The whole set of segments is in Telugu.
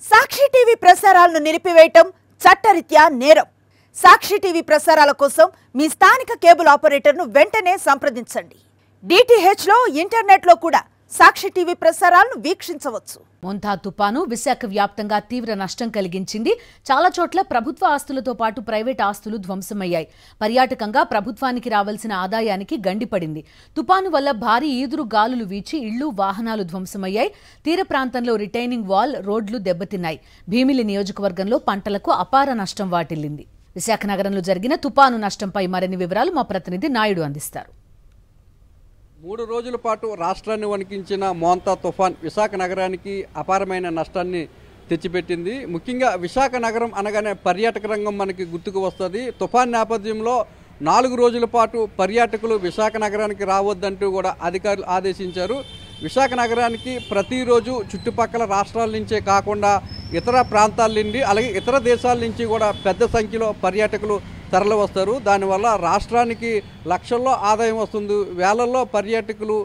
సాక్షి టీవీ ప్రసారాలను నిలిపివేయటం చట్టరీత్యా నేరం. సాక్షి టీవీ ప్రసారాల కోసం మీ స్థానిక కేబుల్ ఆపరేటర్ను వెంటనే సంప్రదించండి. DTH లో ఇంటర్నెట్ లో కూడా సాక్షి టీవీ ప్రసారాలను వీక్షించవచ్చు. మోంతా తుపాను విశాఖ వ్యాప్తంగా తీవ్ర నష్టం కలిగించింది. చాలా చోట్ల ప్రభుత్వ ఆస్తులతో పాటు ప్రైవేట్ ఆస్తులు ధ్వంసమయ్యాయి. పర్యాటకంగా ప్రభుత్వానికి రావాల్సిన ఆదాయానికి గండిపడింది. తుపాను వల్ల భారీ ఈదురు గాలులు వీచి ఇళ్లు, వాహనాలు ధ్వంసమయ్యాయి. తీర ప్రాంతంలో రిటైనింగ్ వాల్, రోడ్లు దెబ్బతిన్నాయి. భీమిలి నియోజకవర్గంలో పంటలకు అపార నష్టం వాటిల్లింది. విశాఖ నగరంలో జరిగిన తుపాను నష్టంపై మరిన్ని వివరాలు మా ప్రతినిధి నాయుడు అందిస్తారు. 3 రోజుల పాటు రాష్ట్రాన్ని వణికించిన మోంతా తుఫాన్ విశాఖ నగరానికి అపారమైన నష్టాన్ని తెచ్చిపెట్టింది. ముఖ్యంగా విశాఖ నగరం అనగానే పర్యాటక రంగం మనకి గుర్తుకు వస్తుంది. తుఫాన్ నేపథ్యంలో 4 రోజుల పాటు పర్యాటకులు విశాఖ నగరానికి రావద్దంటూ కూడా అధికారులు ఆదేశించారు. విశాఖ నగరానికి ప్రతిరోజు చుట్టుపక్కల రాష్ట్రాల నుంచే కాకుండా ఇతర ప్రాంతాల నుండి అలాగే ఇతర దేశాల నుంచి కూడా పెద్ద సంఖ్యలో పర్యాటకులు తరలి వస్తారు. దానివల్ల రాష్ట్రానికి లక్షల్లో ఆదాయం వస్తుంది. వేలల్లో పర్యాటకులు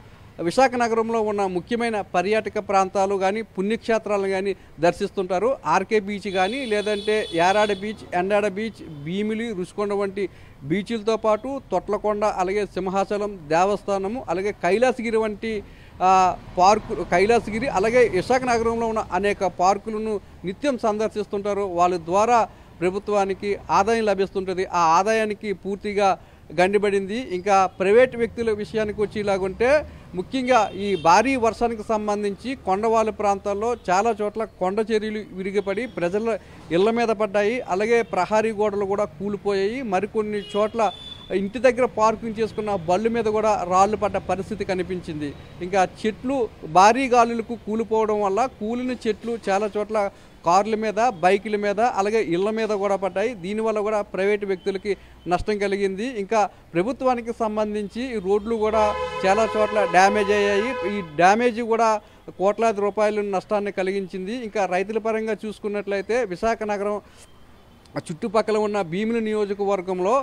విశాఖ నగరంలో ఉన్న ముఖ్యమైన పర్యాటక ప్రాంతాలు కానీ పుణ్యక్షేత్రాలను కానీ దర్శిస్తుంటారు. ఆర్కే బీచ్ కానీ లేదంటే యారాడ బీచ్, ఎండాడ బీచ్, భీమిలి, రుషికొండ వంటి బీచ్లతో పాటు తొట్లకొండ, అలాగే సింహాచలం దేవస్థానము, అలాగే కైలాసగిరి వంటి కైలాసగిరి అలాగే విశాఖ నగరంలో ఉన్న అనేక పార్కులను నిత్యం సందర్శిస్తుంటారు. వాళ్ళ ద్వారా ప్రభుత్వానికి ఆదాయం లభిస్తుంటుంది. ఆ ఆదాయానికి పూర్తిగా గండిపడింది. ఇంకా ప్రైవేట్ వ్యక్తుల విషయానికి వచ్చేలాగుంటే ముఖ్యంగా ఈ భారీ వర్షానికి సంబంధించి కొండవాళ్ళ ప్రాంతాల్లో చాలా చోట్ల కొండ చర్యలు విరిగిపడి ప్రజల ఇళ్ల మీద పడ్డాయి. అలాగే ప్రహారీ గోడలు కూడా కూలిపోయాయి. మరికొన్ని చోట్ల ఇంటి దగ్గర పార్కింగ్ చేసుకున్న బళ్ళు మీద కూడా రాళ్లు పడ్డ పరిస్థితి కనిపించింది. ఇంకా చెట్లు భారీ గాలులకు కూలిపోవడం వల్ల కూలిన చెట్లు చాలా చోట్ల కార్ల మీద, బైకుల మీద, అలాగే ఇళ్ల మీద కూడా పడ్డాయి. దీనివల్ల కూడా ప్రైవేటు వ్యక్తులకి నష్టం కలిగింది. ఇంకా ప్రభుత్వానికి సంబంధించి రోడ్లు కూడా చాలా చోట్ల డ్యామేజ్ అయ్యాయి. ఈ డ్యామేజ్ కూడా కోట్లాది రూపాయల నష్టాన్ని కలిగించింది. ఇంకా రైతుల పరంగా చూసుకున్నట్లయితే విశాఖ నగరం చుట్టుపక్కల ఉన్న భీమిలి నియోజకవర్గంలో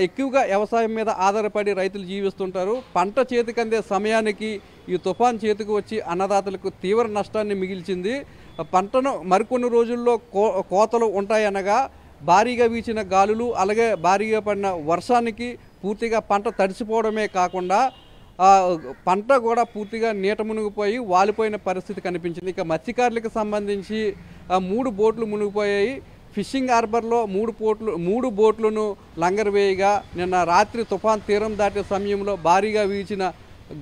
ఎక్కువగా వ్యవసాయం మీద ఆధారపడి రైతులు జీవిస్తుంటారు. పంట చేతికి అందే సమయానికి ఈ తుఫాన్ చేతికి వచ్చి అన్నదాతలకు తీవ్ర నష్టాన్ని మిగిల్చింది. పంటను మరికొన్ని రోజుల్లో కోతలు ఉంటాయనగా భారీగా వీచిన గాలులు అలాగే భారీగా పడిన వర్షానికి పూర్తిగా పంట తడిసిపోవడమే కాకుండా పంట కూడా పూర్తిగా నీట మునిగిపోయి వాలిపోయిన పరిస్థితి కనిపించింది. ఇక మత్స్యకారులకు సంబంధించి 3 బోట్లు మునిగిపోయాయి. ఫిషింగ్ హార్బర్లో 3 బోట్లను లంగర్ వేయగా నిన్న రాత్రి తుఫాన్ తీరం దాటే సమయంలో భారీగా వీచిన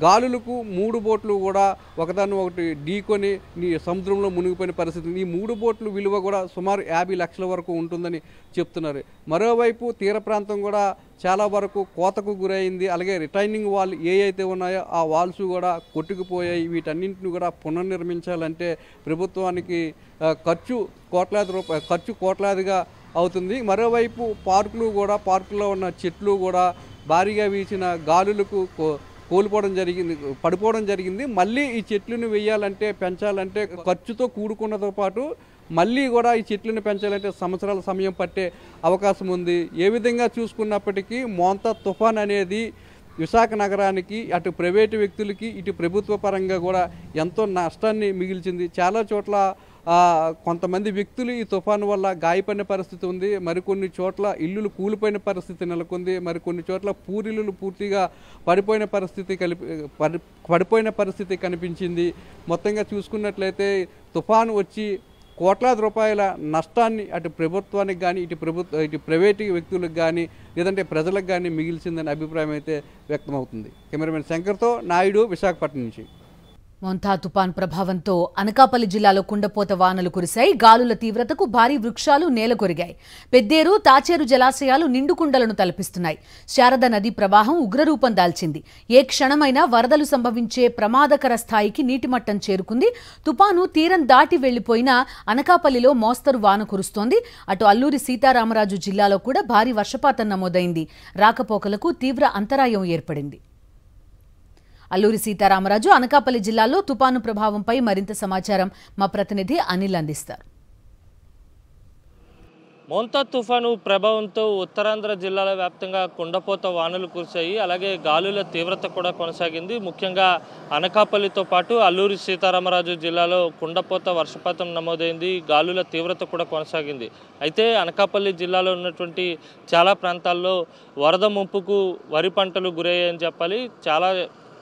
గాలులకు 3 బోట్లు కూడా ఒకదాన్ని ఒకటి ఢీకొని సముద్రంలో మునిగిపోయిన పరిస్థితి. ఈ 3 బోట్లు విలువ కూడా సుమారు 50 లక్షల వరకు ఉంటుందని చెప్తున్నారు. మరోవైపు తీర ప్రాంతం కూడా చాలా వరకు కోతకు గురైంది. అలాగే రిటైనింగ్ వాల్ ఏవైతే ఉన్నాయో ఆ వాల్స్ కూడా కొట్టుకుపోయాయి. వీటన్నింటిని కూడా పునర్నిర్మించాలంటే ప్రభుత్వానికి ఖర్చు కోట్లాదిగా అవుతుంది. మరోవైపు పార్కులో ఉన్న చెట్లు కూడా భారీగా వీచిన గాలులకు పడిపోవడం జరిగింది. మళ్ళీ ఈ చెట్లను వేయాలంటే పెంచాలంటే ఖర్చుతో కూడుకున్నతో పాటు మళ్ళీ కూడా ఈ చెట్లను పెంచాలంటే సంవత్సరాల సమయం పట్టే అవకాశం ఉంది. ఏ విధంగా చూసుకున్నప్పటికీ మోంతా తుఫాన్ అనేది విశాఖ నగరానికి అటు ప్రైవేటు వ్యక్తులకి ఇటు ప్రభుత్వ పరంగా కూడా ఎంతో నష్టాన్ని మిగిల్చింది. చాలా చోట్ల కొంతమంది వ్యక్తులు ఈ తుఫాను వల్ల గాయపడిన పరిస్థితి ఉంది. మరికొన్ని చోట్ల ఇల్లులు కూలిపోయిన పరిస్థితి నెలకొంది. మరికొన్ని చోట్ల పూరిల్లులు పూర్తిగా పడిపోయిన పరిస్థితి కనిపించింది. మొత్తంగా చూసుకున్నట్లయితే తుఫాను వచ్చి కోట్లాది రూపాయల నష్టాన్ని అటు ప్రభుత్వానికి కానీ ఇటు ప్రైవేటు వ్యక్తులకు కానీ లేదంటే ప్రజలకు కానీ మిగిల్చిందనే అభిప్రాయం అయితే వ్యక్తమవుతుంది. కెమెరామెన్ శంకర్తో నాయుడు, విశాఖపట్నం నుంచి. మోంతా తుపాన్ ప్రభావంతో అనకాపల్లి జిల్లాలో కుండపోత వానలు కురిశాయి. గాలుల తీవ్రతకు భారీ వృక్షాలు నేలకొరిగాయి. పెద్దేరు, తాచేరు జలాశయాలు నిండుకుండలను తలపిస్తున్నాయి. శారద నది ప్రవాహం ఉగ్రరూపం దాల్చింది. ఏ క్షణమైనా వరదలు సంభవించే ప్రమాదకర స్థాయికి నీటిమట్టం చేరుకుంది. తుపాను తీరం దాటి వెళ్లిపోయినా అనకాపల్లిలో మోస్తరు వాన కురుస్తోంది. అటు అల్లూరి సీతారామరాజు జిల్లాలో కూడా భారీ వర్షపాతం నమోదైంది. రాకపోకలకు తీవ్ర అంతరాయం ఏర్పడింది. అల్లూరి సీతారామరాజు, అనకాపల్లి జిల్లాలో తుపాను ప్రభావంపై మరింత సమాచారం మా ప్రతినిధి అనిల్ అందిస్తారు. మోంతా తుఫాను ప్రభావంతో ఉత్తరాంధ్ర జిల్లాల వ్యాప్తంగా కుండపోత వానలు కురిశాయి. అలాగే గాలుల తీవ్రత కూడా కొనసాగింది. ముఖ్యంగా అనకాపల్లితో పాటు అల్లూరి సీతారామరాజు జిల్లాలో కుండపోత వర్షపాతం నమోదైంది. గాలుల తీవ్రత కూడా కొనసాగింది. అయితే అనకాపల్లి జిల్లాలో ఉన్నటువంటి చాలా ప్రాంతాల్లో వరద ముంపుకు వరి పంటలు గురయ్యాయని చెప్పాలి. చాలా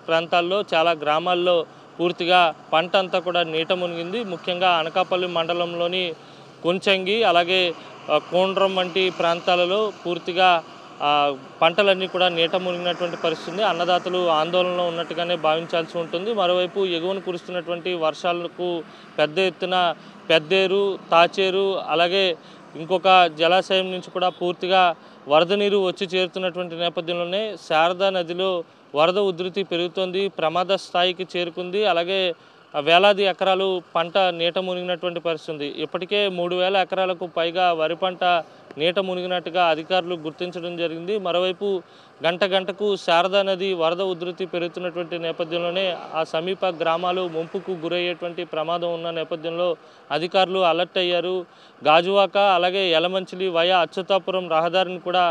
ప్రాంతాల్లో చాలా గ్రామాల్లో పూర్తిగా పంట అంతా కూడా నీట మునిగింది. ముఖ్యంగా అనకాపల్లి మండలంలోని కొంచంగి అలాగే కోండ్రం వంటి ప్రాంతాలలో పూర్తిగా పంటలన్నీ కూడా నీట మునిగినటువంటి పరిస్థితి. అన్నదాతలు ఆందోళనలో ఉన్నట్టుగానే భావించాల్సి ఉంటుంది. మరోవైపు ఎగువను కురుస్తున్నటువంటి వర్షాలకు పెద్ద ఎత్తున పెద్దేరు, తాచేరు అలాగే ఇంకొక జలాశయం నుంచి కూడా పూర్తిగా వరద నీరు వచ్చి చేరుతున్నటువంటి నేపథ్యంలోనే శారదా నదిలో వరద ఉధృతి పెరుగుతోంది, ప్రమాద స్థాయికి చేరుకుంది. అలాగే వేలాది ఎకరాలు పంట నీట మునిగినటువంటి పరిస్థితి. ఇప్పటికే 3000 ఎకరాలకు పైగా వరి పంట నీట మునిగినట్టుగా అధికారులు గుర్తించడం జరిగింది. మరోవైపు గంటకు శారదా నది వరద ఉధృతి పెరుగుతున్నటువంటి నేపథ్యంలోనే ఆ సమీప గ్రామాలు ముంపుకు గురయ్యేటువంటి ప్రమాదం ఉన్న నేపథ్యంలో అధికారులు అలర్ట్ అయ్యారు. గాజువాక అలాగే యలమంచిలి వయా అచ్యుతాపురం రహదారిని కూడా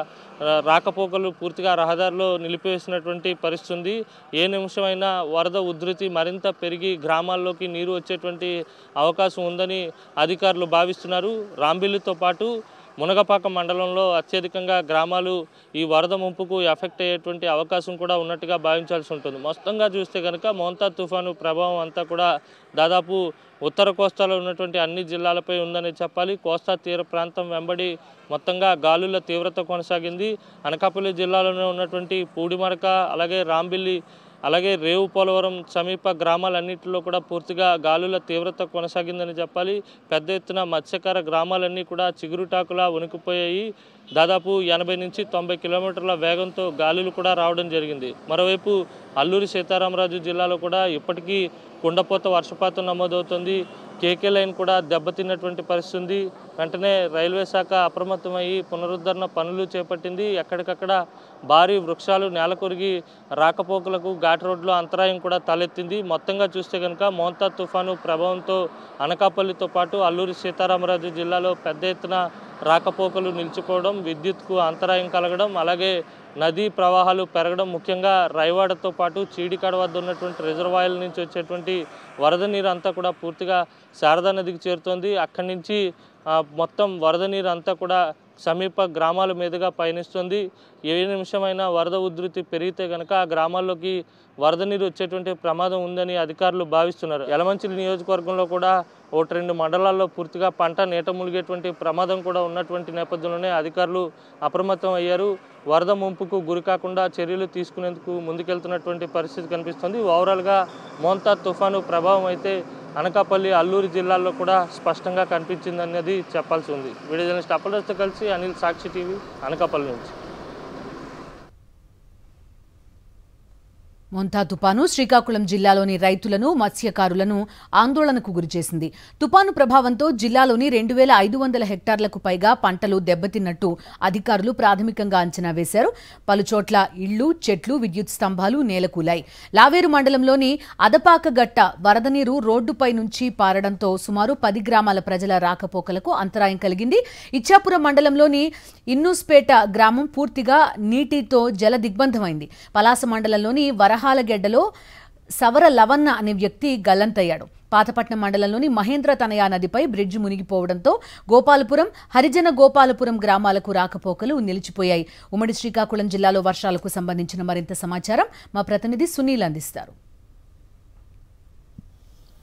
రాకపోకలు పూర్తిగా రహదారిలో నిలిపివేసినటువంటి పరిస్థితి. ఏ నిమిషమైనా వరద ఉధృతి మరింత పెరిగి గ్రామాల్లోకి నీరు వచ్చేటువంటి అవకాశం ఉందని అధికారులు భావిస్తున్నారు. రాంబిల్లితో పాటు మునగపాక మండలంలో అత్యధికంగా గ్రామాలు ఈ వరద ముంపుకు ఎఫెక్ట్ అయ్యేటువంటి అవకాశం కూడా ఉన్నట్టుగా భావించాల్సి ఉంటుంది. మొత్తంగా చూస్తే కనుక మోంతా తుఫాను ప్రభావం అంతా కూడా దాదాపు ఉత్తర కోస్తాలో ఉన్నటువంటి అన్ని జిల్లాలపై ఉందని చెప్పాలి. కోస్తా తీర ప్రాంతం వెంబడి మొత్తంగా గాలుల తీవ్రత కొనసాగింది. అనకాపల్లి జిల్లాలోనే ఉన్నటువంటి పూడిమరక అలాగే రాంబిల్లి అలాగే రేవు పోలవరం సమీప గ్రామాలన్నింటిలో కూడా పూర్తిగా గాలుల తీవ్రత కొనసాగిందని చెప్పాలి. పెద్ద ఎత్తున మత్స్యకార గ్రామాలన్నీ కూడా చిగురుటాకులా వణికిపోయాయి. దాదాపు 80 నుంచి 90 కిలోమీటర్ల వేగంతో గాలులు కూడా రావడం జరిగింది. మరోవైపు అల్లూరి సీతారామరాజు జిల్లాలో కూడా ఇప్పటికీ కుండపోత వర్షపాతం నమోదవుతుంది. కేకే లైన్ కూడా దెబ్బతిన్నటువంటి పరిస్థితి. వెంటనే రైల్వే శాఖ అప్రమత్తమయ్యి పునరుద్ధరణ పనులు చేపట్టింది. ఎక్కడికక్కడ భారీ వృక్షాలు నేలకొరిగి రాకపోకలకు ఘాట్ రోడ్లో అంతరాయం కూడా తలెత్తింది. మొత్తంగా చూస్తే కనుక మోంతా తుఫాను ప్రభావంతో అనకాపల్లితో పాటు అల్లూరి సీతారామరాజు జిల్లాలో పెద్ద ఎత్తున రాకపోకలు నిలిచిపోవడం, విద్యుత్కు అంతరాయం కలగడం, అలాగే నదీ ప్రవాహాలు పెరగడం, ముఖ్యంగా రైవాడతో పాటు చీడికాడ వద్ద ఉన్నటువంటి రిజర్వాయర్ల నుంచి వచ్చేటువంటి వరద నీరు అంతా కూడా పూర్తిగా శారదా నదికి చేరుతోంది. అక్కడి నుంచి మొత్తం వరద నీరు అంతా కూడా సమీప గ్రామాల మీదుగా పయనిస్తుంది. ఏ నిమిషమైనా వరద ఉధృతి పెరిగితే కనుక ఆ గ్రామాల్లోకి వరద నీరు వచ్చేటువంటి ప్రమాదం ఉందని అధికారులు భావిస్తున్నారు. యలమంచిలి నియోజకవర్గంలో కూడా 1-2 మండలాల్లో పూర్తిగా పంట నీట మునిగేటువంటి ప్రమాదం కూడా ఉన్నటువంటి నేపథ్యంలోనే అధికారులు అప్రమత్తం అయ్యారు. వరద ముంపుకు గురికాకుండా చర్యలు తీసుకునేందుకు ముందుకెళ్తున్నటువంటి పరిస్థితి కనిపిస్తుంది. ఓవరాల్గా మోంతా తుఫాను ప్రభావం అయితే అనకాపల్లి, అల్లూరి జిల్లాల్లో కూడా స్పష్టంగా కనిపించిందన్నది చెప్పాల్సి ఉంది. వీడియో జర్నలిస్ట్ అప్పలతో కలిసి అనిల్, సాక్షి టీవీ, అనకాపల్లి నుంచి. మోంతా తుపాను శ్రీకాకుళం జిల్లాలోని రైతులను, మత్స్యకారులను ఆందోళనకు గురిచేసింది. తుపాను ప్రభావంతో జిల్లాలోని 2500 హెక్టార్లకు పైగా పంటలు దెబ్బతిన్నట్టు అధికారులు ప్రాథమికంగా అంచనా వేశారు. పలుచోట్ల ఇళ్లు, చెట్లు, విద్యుత్ స్తంభాలు నేలకూలాయి. లావేరు మండలంలోని అదపాకగట్ట వరద నీరు రోడ్డుపై నుంచి పారడంతో సుమారు 10 గ్రామాల ప్రజల రాకపోకలకు అంతరాయం కలిగింది. ఇచ్చాపురం మండలంలోని ఇన్నూస్పేట గ్రామం పూర్తిగా నీటితో జల దిగ్బంధమైంది. పలాస మండలంలోని వరహాలగెడ్డలో సవర లవన్న అనే వ్యక్తి గల్లంతయ్యాడు. పాతపట్నం మండలంలోని మహేంద్ర తనయా నదిపై బ్రిడ్జి మునిగిపోవడంతో గోపాలపురం, హరిజన గోపాలపురం గ్రామాలకు రాకపోకలు నిలిచిపోయాయి. ఉమ్మడి శ్రీకాకుళం జిల్లాలో వర్షాలకు సంబంధించిన మరింత సమాచారం మా ప్రతినిధి సునీల్ అందిస్తారు.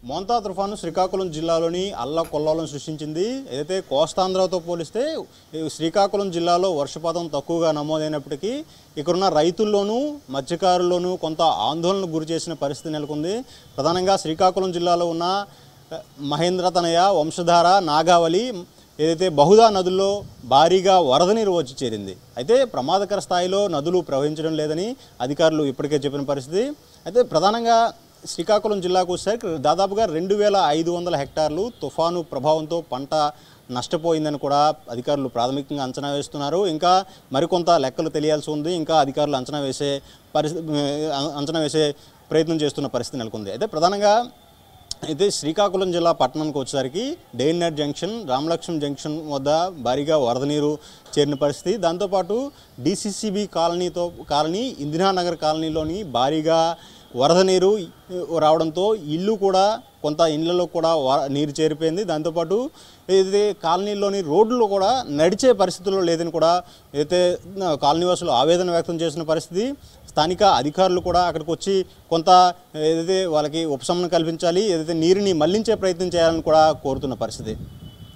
మోంతా తుఫాను శ్రీకాకుళం జిల్లాలోని అల్లకొల్లోలం సృష్టించింది. ఏదైతే కోస్తాంధ్రతో పోలిస్తే శ్రీకాకుళం జిల్లాలో వర్షపాతం తక్కువగా నమోదైనప్పటికీ ఇక్కడున్న రైతుల్లోనూ మత్స్యకారుల్లోనూ కొంత ఆందోళనకు గురి చేసిన పరిస్థితి నెలకొంది. ప్రధానంగా శ్రీకాకుళం జిల్లాలో ఉన్న మహేంద్ర తనయ, వంశధార, నాగావళి ఏదైతే బహుదా నదుల్లో భారీగా వరద నీరు వచ్చి చేరింది. అయితే ప్రమాదకర స్థాయిలో నదులు ప్రవహించడం లేదని అధికారులు ఇప్పటికే చెప్పిన పరిస్థితి. అయితే ప్రధానంగా శ్రీకాకుళం జిల్లాకు వచ్చేసరికి దాదాపుగా 2500 హెక్టార్లు తుఫాను ప్రభావంతో పంట నష్టపోయిందని కూడా అధికారులు ప్రాథమికంగా అంచనా వేస్తున్నారు. ఇంకా మరికొంత లెక్కలు తెలియాల్సి ఉంది. ఇంకా అధికారులు అంచనా వేసే ప్రయత్నం చేస్తున్న పరిస్థితి నెలకొంది. అయితే ప్రధానంగా అయితే శ్రీకాకుళం జిల్లా పట్టణానికి వచ్చేసరికి డేన్నర్ జంక్షన్, రామలక్ష్మణ్ జంక్షన్ వద్ద భారీగా వరద నీరు చేరిన పరిస్థితి. దాంతోపాటు డిసిసిబి కాలనీ ఇందిరానగర్ కాలనీలోని భారీగా వరద నీరు రావడంతో ఇల్లు కూడా కొంత ఇళ్లలో కూడా నీరు చేరిపోయింది. దాంతోపాటు ఏదైతే కాలనీలోని రోడ్లు కూడా నడిచే పరిస్థితుల్లో లేదని కూడా అయితే కాలనీవాసులు ఆవేదన వ్యక్తం చేసిన పరిస్థితి. స్థానిక అధికారులు కూడా అక్కడికి వచ్చి కొంత ఏదైతే వాళ్ళకి ఉపశమనం కల్పించాలి, ఏదైతే నీరుని మళ్లించే ప్రయత్నం చేయాలని కూడా కోరుతున్న పరిస్థితి.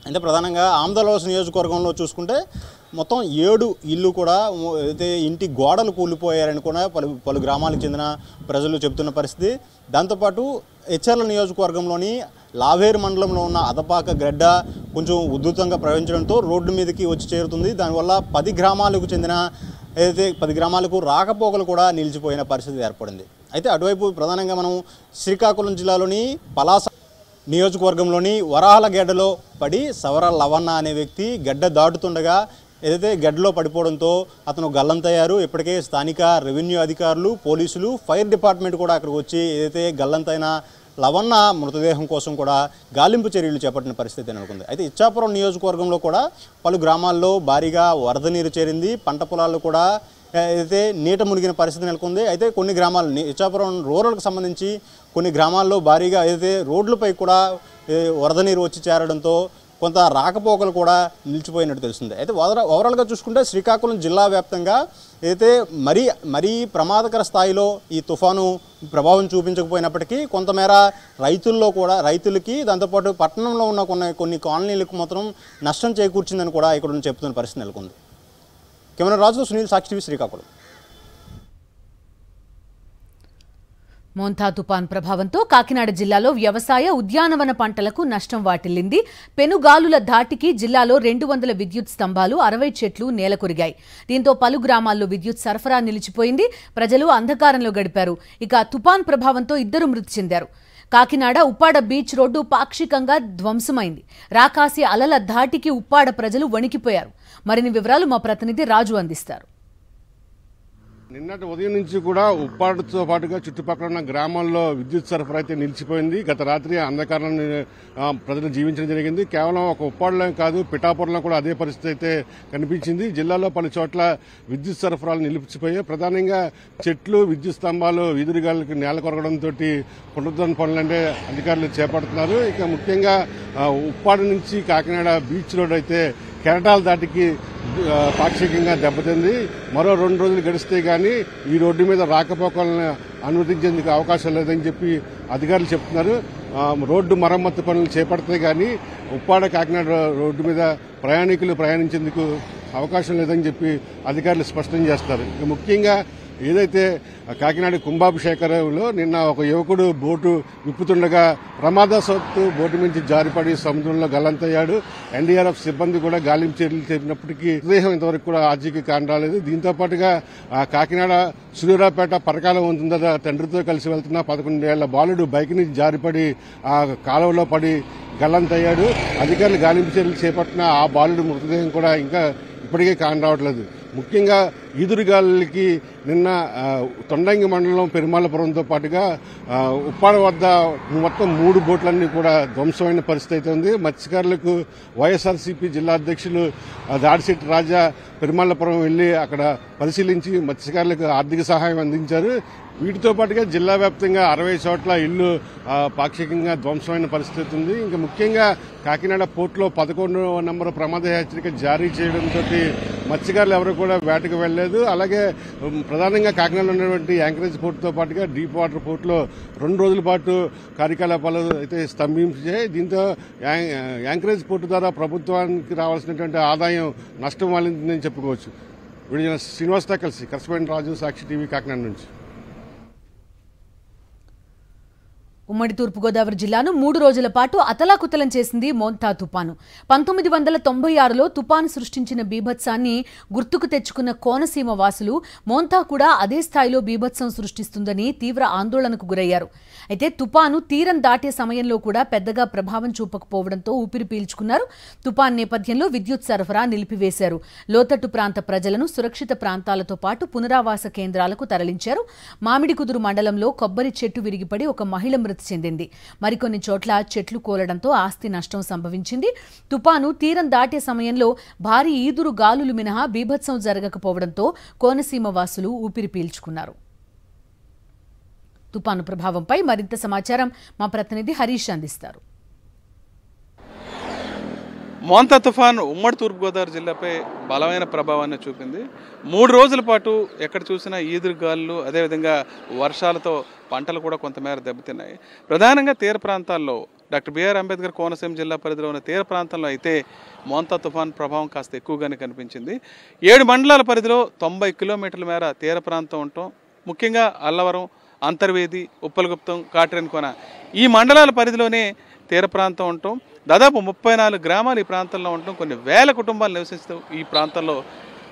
అంటే ప్రధానంగా ఆమదాలవలస నియోజకవర్గంలో చూసుకుంటే మొత్తం 7 ఇల్లు కూడా అయితే ఇంటి గోడలు కూలిపోయారని కూడా పలు గ్రామాలకు చెందిన ప్రజలు చెబుతున్న పరిస్థితి. దాంతోపాటు హెచ్చర్ల నియోజకవర్గంలోని లావేరు మండలంలో ఉన్న అదపాక గడ్డ కొంచెం ఉధృతంగా ప్రవహించడంతో రోడ్డు మీదకి వచ్చి చేరుతుంది. దానివల్ల 10 గ్రామాలకు చెందిన ఏదైతే 10 గ్రామాలకు రాకపోకలు కూడా నిలిచిపోయిన పరిస్థితి ఏర్పడింది. అయితే అటువైపు ప్రధానంగా మనం శ్రీకాకుళం జిల్లాలోని పలాస నియోజకవర్గంలోని వరాహల గడ్డలో పడి సవర లవన్న అనే వ్యక్తి గడ్డ దాటుతుండగా ఏదైతే గడ్డలో పడిపోవడంతో అతను గల్లంతయ్యారు. ఇప్పటికే స్థానిక రెవెన్యూ అధికారులు, పోలీసులు, ఫైర్ డిపార్ట్మెంట్ కూడా అక్కడికి వచ్చి ఏదైతే గల్లంతైన లవన్న మృతదేహం కోసం కూడా గాలింపు చర్యలు చేపట్టిన పరిస్థితి నెలకొంది. అయితే ఇచ్చాపురం నియోజకవర్గంలో కూడా పలు గ్రామాల్లో భారీగా వరద నీరు చేరింది. పంట పొలాల్లో కూడా అయితే నీట మునిగిన పరిస్థితి నెలకొంది. అయితే కొన్ని గ్రామాలు ఇచ్చాపురం రూరల్కి సంబంధించి కొన్ని గ్రామాల్లో భారీగా ఏదైతే రోడ్లపై కూడా వరద నీరు వచ్చి చేరడంతో కొంత రాకపోకలు కూడా నిలిచిపోయినట్టు తెలిసింది. అయితే ఓవరాల్గా చూసుకుంటే శ్రీకాకుళం జిల్లా వ్యాప్తంగా అయితే మరీ ప్రమాదకర స్థాయిలో ఈ తుఫాను ప్రభావం చూపించకపోయినప్పటికీ కొంతమేర రైతులకి దాంతోపాటు పట్టణంలో ఉన్న కొన్ని కాలనీలకు మాత్రం నష్టం చేకూర్చిందని కూడా ఇక్కడ చెప్తున్న పరిస్థితి నెలకొంది. కెమెరా రాజు, సునీల్, సాక్షి టీవీ, శ్రీకాకుళం. మోంతా తుపాన్ ప్రభావంతో కాకినాడ జిల్లాలో వ్యవసాయ, ఉద్యానవన పంటలకు నష్టం వాటిల్లింది. పెనుగాలుల ధాటికి జిల్లాలో 200 విద్యుత్ స్తంభాలు, 60 చెట్లు నేలకొరిగాయి. దీంతో పలు గ్రామాల్లో విద్యుత్ సరఫరా నిలిచిపోయింది. ప్రజలు అంధకారంలో గడిపారు. ఇక తుపాన్ ప్రభావంతో 2 మృతి చెందారు. కాకినాడ ఉప్పాడ బీచ్ రోడ్డు పాక్షికంగా ధ్వంసమైంది. రాకాసి అలల ధాటికి ఉప్పాడ ప్రజలు వణికిపోయారు. మరిన్ని వివరాలు మా ప్రతినిధి రాజు అందిస్తారు. నిన్నటి ఉదయం నుంచి కూడా ఉప్పాడుతో పాటుగా చుట్టుపక్కల ఉన్న గ్రామాల్లో విద్యుత్ సరఫరా అయితే నిలిచిపోయింది. గత రాత్రి అంధకారంలో ప్రజలు జీవించడం జరిగింది. కేవలం ఒక ఉప్పాడులో కాదు, పిఠాపురంలో కూడా అదే పరిస్థితి అయితే కనిపించింది. జిల్లాలో పలు చోట్ల విద్యుత్ సరఫరాలు నిలిచిపోయాయి. ప్రధానంగా చెట్లు, విద్యుత్ స్తంభాలు వీధురుగాలకు నేల కొరగడంతో పునరుద్ధరణ పనులంటే అధికారులు చేపడుతున్నారు. ఇక ముఖ్యంగా ఉప్పాడు నుంచి కాకినాడ బీచ్ రోడ్ అయితే కెరటాల దాటికి పాక్షికంగా దెబ్బతింది. మరో 2 రోజులు గడిస్తే గానీ ఈ రోడ్డు మీద రాకపోకలను అనుమతించేందుకు అవకాశం లేదని చెప్పి అధికారులు చెప్తున్నారు. రోడ్డు మరమ్మతు పనులు చేపడితే గానీ ఉప్పాడ కాకినాడ రోడ్డు మీద ప్రయాణికులు ప్రయాణించేందుకు అవకాశం లేదని చెప్పి అధికారులు స్పష్టం చేస్తారు. ఇక ముఖ్యంగా ఏదైతే కాకినాడ కుంభాభిషేకంలో నిన్న ఒక యువకుడు బోటు విప్పుతుండగా ప్రమాదవశాత్తు బోటు నుంచి జారిపడి సముద్రంలో గల్లంతయ్యాడు. ఎన్డీఆర్ఎఫ్ సిబ్బంది కూడా గాలింపు చర్యలు చేపినప్పటికీ మృతదేహం ఇంతవరకు కూడా ఆచూకీ కానరాలేదు. దీంతో పాటుగా కాకినాడ సూర్యారావుపేట పరకాల వంతెన దగ్గర తండ్రితో కలిసి వెళ్తున్న 11 ఏళ్ల బాలుడు బైక్ నుంచి జారిపడి ఆ కాలువలో పడి గల్లంతయ్యాడు. అధికారులు గాలింపు చర్యలు చేపట్టిన ఆ బాలుడు మృతదేహం కూడా ఇంకా ఇప్పటికే కానరావట్లేదు. ముఖ్యంగా ఈదురుగాలికి నిన్న తొండంగి మండలం పెరుమాళపురంతో పాటుగా ఉప్పాడ వద్ద మొత్తం 3 బోట్లన్నీ కూడా ధ్వంసమైన పరిస్థితి అయితే ఉంది. మత్స్యకారులకు వైఎస్ఆర్సీపీ జిల్లా అధ్యక్షులు దాడిశెట్టి రాజా పెరుమాళపురం వెళ్లి అక్కడ పరిశీలించి మత్స్యకారులకు ఆర్థిక సహాయం అందించారు. వీటితో పాటుగా జిల్లా వ్యాప్తంగా 60 చోట్ల ఇళ్లు పాక్షికంగా ధ్వంసమైన పరిస్థితి ఉంది. ఇంకా ముఖ్యంగా కాకినాడ పోర్టులో 11వ నంబరు ప్రమాద హెచ్చరిక జారీ చేయడంతో మత్స్యకారులు ఎవరు కూడా వేటకు వెళ్లలేదు. అలాగే ప్రధానంగా కాకినాడలో ఉన్నటువంటి యాంకరేజ్ పోర్టుతో పాటుగా డీప్ వాటర్ పోర్టులో 2 రోజుల పాటు కార్యకలాపాలు అయితే స్తంభించాయి. దీంతో యాంకరేజ్ పోర్టు ద్వారా ప్రభుత్వానికి రావాల్సినటువంటి ఆదాయం నష్టం వాలిందని చెప్పుకోవచ్చు. వీడియో శ్రీనివాస్తో కలిసి కరెస్పాండెంట్ రాజు, సాక్షి టీవీ, కాకినాడ నుంచి. ఉమ్మడి తూర్పుగోదావరి జిల్లాను 3 రోజుల పాటు అతలాకుతలం చేసింది మోంతా తుపాను. 1996లో తుపాను సృష్టించిన బీభత్సాన్ని గుర్తుకు తెచ్చుకున్న కోనసీమ వాసులు మోంతా కూడా అదే స్థాయిలో బీభత్సం సృష్టిస్తుందని తీవ్ర ఆందోళనకు గురయ్యారు. అయితే తుపాను తీరం దాటే సమయంలో కూడా పెద్దగా ప్రభావం చూపకపోవడంతో ఊపిరి పీల్చుకున్నారు. తుపాన్ నేపథ్యంలో విద్యుత్ సరఫరా నిలిపివేశారు. లోతట్టు ప్రాంత ప్రజలను సురక్షిత ప్రాంతాలతో పాటు పునరావాస కేంద్రాలకు తరలించారు. మామిడికుదురు మండలంలో కొబ్బరి చెట్టు విరిగిపడి ఒక మహిళ తీవ్రత చెందింది. మరికొన్ని చోట్ల చెట్లు కూలడంతో ఆస్తి నష్టం సంభవించింది. తుపాను తీరం దాటే సమయంలో భారీ ఈదురు గాలులు మినహా బీభత్సం జరగకపోవడంతో కోనసీమ వాసులు ఊపిరి పీల్చుకున్నారు. తుపాను ప్రభావంపై మరింత సమాచారం మా ప్రతినిధి హరీష్ అందిస్తారు. మోంతా తుఫాన్ ఉమ్మడి తూర్పుగోదావరి జిల్లాపై బలమైన ప్రభావాన్ని చూపింది. 3 రోజుల పాటు ఎక్కడ చూసినా ఈదురు గాలులు, అదేవిధంగా వర్షాలతో పంటలు కూడా కొంతమేర దెబ్బతిన్నాయి. ప్రధానంగా తీర ప్రాంతాల్లో డాక్టర్ బిఆర్ అంబేద్కర్ కోనసీమ జిల్లా పరిధిలో ఉన్న తీర ప్రాంతంలో అయితే మోంతా తుఫాన్ ప్రభావం కాస్త ఎక్కువగానే కనిపించింది. 7 మండలాల పరిధిలో 90 కిలోమీటర్ల మేర తీర ప్రాంతం ఉండటం, ముఖ్యంగా అల్లవరం, అంతర్వేది, ఉప్పలగుప్తం, కాట్రేనికోన ఈ మండలాల పరిధిలోనే తీర ప్రాంతం ఉండటం, దాదాపు 34 గ్రామాలు ఈ ప్రాంతంలో ఉండటం, కొన్ని వేల కుటుంబాలు నివసిస్తూ ఈ ప్రాంతంలో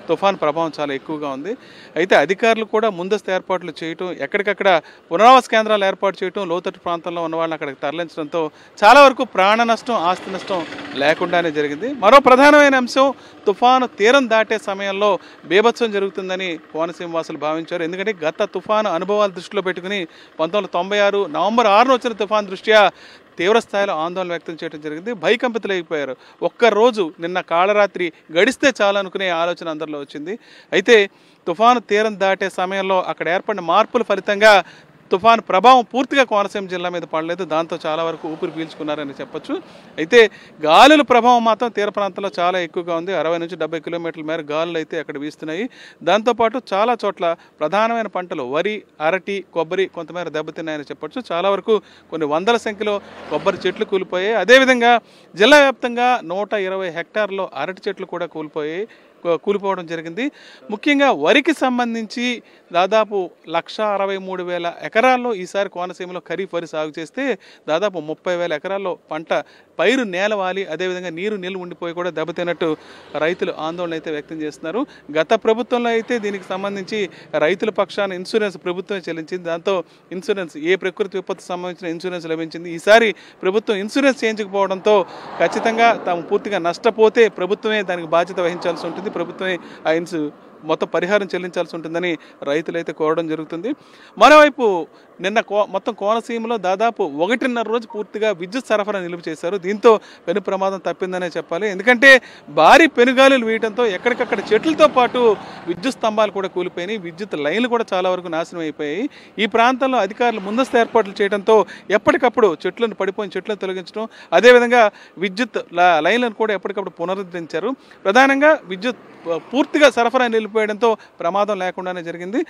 తుఫాన్ ప్రభావం చాలా ఎక్కువగా ఉంది. అయితే అధికారులు కూడా ముందస్తు ఏర్పాట్లు చేయటం, ఎక్కడికక్కడ పునరావాస కేంద్రాలు ఏర్పాటు చేయటం, లోతట్టు ప్రాంతంలో ఉన్న వాళ్ళని అక్కడికి తరలించడంతో చాలా వరకు ప్రాణ నష్టం, ఆస్తి నష్టం లేకుండానే జరిగింది. మరో ప్రధానమైన అంశం తుఫాను తీరం దాటే సమయంలో బీభత్సం జరుగుతుందని కోనసీమ వాసులు భావించారు. ఎందుకంటే గత తుఫాను అనుభవాలు దృష్టిలో పెట్టుకుని 1996 నవంబర్ 6న వచ్చిన తుఫాను దృష్ట్యా తీవ్ర స్థాయిలో ఆందోళన వ్యక్తం చేయడం జరిగింది. భయకంపితులైపోయారు. ఒక్కరోజు నిన్న కాళరాత్రి గడిస్తే చాలనుకునే ఆలోచన అందరిలో వచ్చింది. అయితే తుఫాను తీరం దాటే సమయంలో అక్కడ ఏర్పడిన మార్పుల ఫలితంగా తుఫాను ప్రభావం పూర్తిగా కోనసీమ జిల్లా మీద పడలేదు. దాంతో చాలా వరకు ఊపిరి పీల్చుకున్నారని చెప్పొచ్చు. అయితే గాలుల ప్రభావం మాత్రం తీర ప్రాంతంలో చాలా ఎక్కువగా ఉంది. 60 నుంచి 70 కిలోమీటర్ల మేర గాలులు అయితే అక్కడ వీస్తున్నాయి. దాంతోపాటు చాలా చోట్ల ప్రధానమైన పంటలు వరి, అరటి, కొబ్బరి కొంతమేర దెబ్బతిన్నాయని చెప్పొచ్చు. చాలా వరకు కొన్ని వందల సంఖ్యలో కొబ్బరి చెట్లు కూలిపోయాయి. అదేవిధంగా జిల్లా వ్యాప్తంగా 120 హెక్టార్లో అరటి చెట్లు కూడా కూలిపోవడం జరిగింది. ముఖ్యంగా వరికి సంబంధించి దాదాపు 1,63,000 ఎకరాల్లో ఈసారి కోనసీమలో ఖరీఫ్ వరి సాగు చేస్తే దాదాపు 30,000 ఎకరాల్లో పంట పైరు నేలవాలి, అదేవిధంగా నీరు నిల్వ ఉండిపోయి కూడా దెబ్బతిన్నట్టు రైతులు ఆందోళన అయితే వ్యక్తం చేస్తున్నారు. గత ప్రభుత్వంలో అయితే దీనికి సంబంధించి రైతుల పక్షాన ఇన్సూరెన్స్ ప్రభుత్వమే చెల్లించింది. దాంతో ఇన్సూరెన్స్ ఏ ప్రకృతి విపత్తు సంబంధించిన ఇన్సూరెన్స్ లభించింది. ఈసారి ప్రభుత్వం ఇన్సూరెన్స్ చేయించకపోవడంతో ఖచ్చితంగా తాము పూర్తిగా నష్టపోతే ప్రభుత్వమే దానికి బాధ్యత వహించాల్సి ఉంటుంది, ప్రభుత్వమే ఆ మొత్తం పరిహారం చెల్లించాల్సి ఉంటుందని రైతులైతే కోరడం జరుగుతుంది. మరోవైపు నిన్న మొత్తం కోనసీమలో దాదాపు 1.5 రోజు పూర్తిగా విద్యుత్ సరఫరా నిలుపు చేశారు. దీంతో పెను ప్రమాదం తప్పిందనే చెప్పాలి. ఎందుకంటే భారీ పెనుగాలులు వీయడంతో ఎక్కడికక్కడ చెట్లతో పాటు విద్యుత్ స్తంభాలు కూడా కూలిపోయినాయి, విద్యుత్ లైన్లు కూడా చాలా వరకు నాశనం అయిపోయాయి. ఈ ప్రాంతంలో అధికారులు ముందస్తు ఏర్పాట్లు చేయడంతో ఎప్పటికప్పుడు చెట్లను తొలగించడం, అదేవిధంగా విద్యుత్ లైన్లను కూడా ఎప్పటికప్పుడు పునరుద్ధరించారు. ప్రధానంగా విద్యుత్ పూర్తిగా సరఫరా నిలిపివేయడంతో ప్రమాదం లేకుండానే జరిగింది.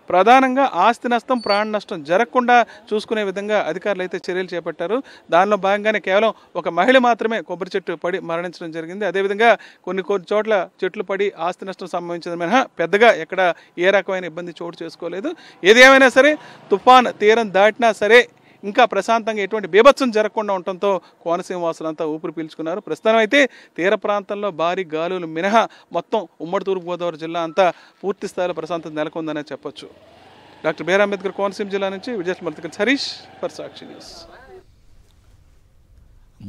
ప్రధానంగా ఆస్తి నష్టం, ప్రాణ నష్టం జరగకుండా చూసుకునే విధంగా అధికారులు అయితే చర్యలు చేపట్టారు. దానిలో భాగంగానే కేవలం ఒక మహిళ మాత్రమే కొబ్బరి చెట్టు పడి మరణించడం జరిగింది. అదేవిధంగా కొన్ని చోట్ల చెట్లు పడి ఆస్తి నష్టం సంభవించిన మినహా పెద్దగా ఎక్కడ ఏ రకమైన ఇబ్బంది చోటు చేసుకోలేదు. ఏది ఏమైనా సరే తుఫాన్ తీరం దాటినా సరే ఇంకా ప్రశాంతంగా ఎటువంటి బీభత్సం జరగకుండా ఉండటంతో కోనసీమ వాసులంతా ఊపిరి పీల్చుకున్నారు. ప్రస్తుతం అయితే తీర ప్రాంతంలో భారీ గాలులు మినహా మొత్తం ఉమ్మడి తూర్పుగోదావరి జిల్లా అంతా పూర్తి స్థాయిలో ప్రశాంతత నెలకొందనే చెప్పొచ్చు. డాక్టర్ బిఆర్ అంబేద్కర్ కోనసీమ జిల్లా నుంచి Vijayalakshmi Harish for Sakshi news.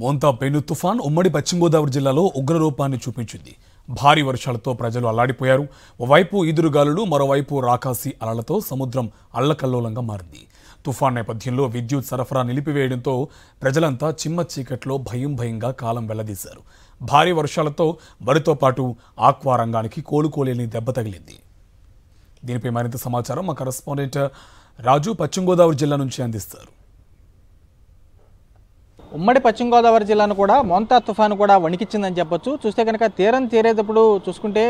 Montha పెను తుఫాన్ ఉమ్మడి పశ్చిమ గోదావరి జిల్లాలో ఉగ్రరూపాన్ని చూపించింది. భారీ వర్షాలతో ప్రజలు అల్లాడిపోయారు. ఓవైపు ఈదురుగాలులు, మరోవైపు రాకాసి అలలతో సముద్రం అల్లకల్లోలంగా మారింది. తుఫాన్ నేపథ్యంలో విద్యుత్ సరఫరా నిలిపివేయడంతో ప్రజలంతా చిమ్మ చీకట్లో భయంగా కాలం వెళ్లదీశారు. భారీ వర్షాలతో వరితో పాటు ఆక్వా రంగానికి కోలుకోలేని దెబ్బ తగిలింది. దీనిపై మరింత సమాచారం మా కరెస్పాండెంట్ రాజు పశ్చిమ గోదావరి జిల్లా నుంచి అందిస్తారు. ఉమ్మడి పశ్చిమ గోదావరి జిల్లాను కూడా మోంతా తుఫాను కూడా వణికిచ్చిందని చెప్పొచ్చు. చూస్తే కనుక తీరం తీరేటప్పుడు చూసుకుంటే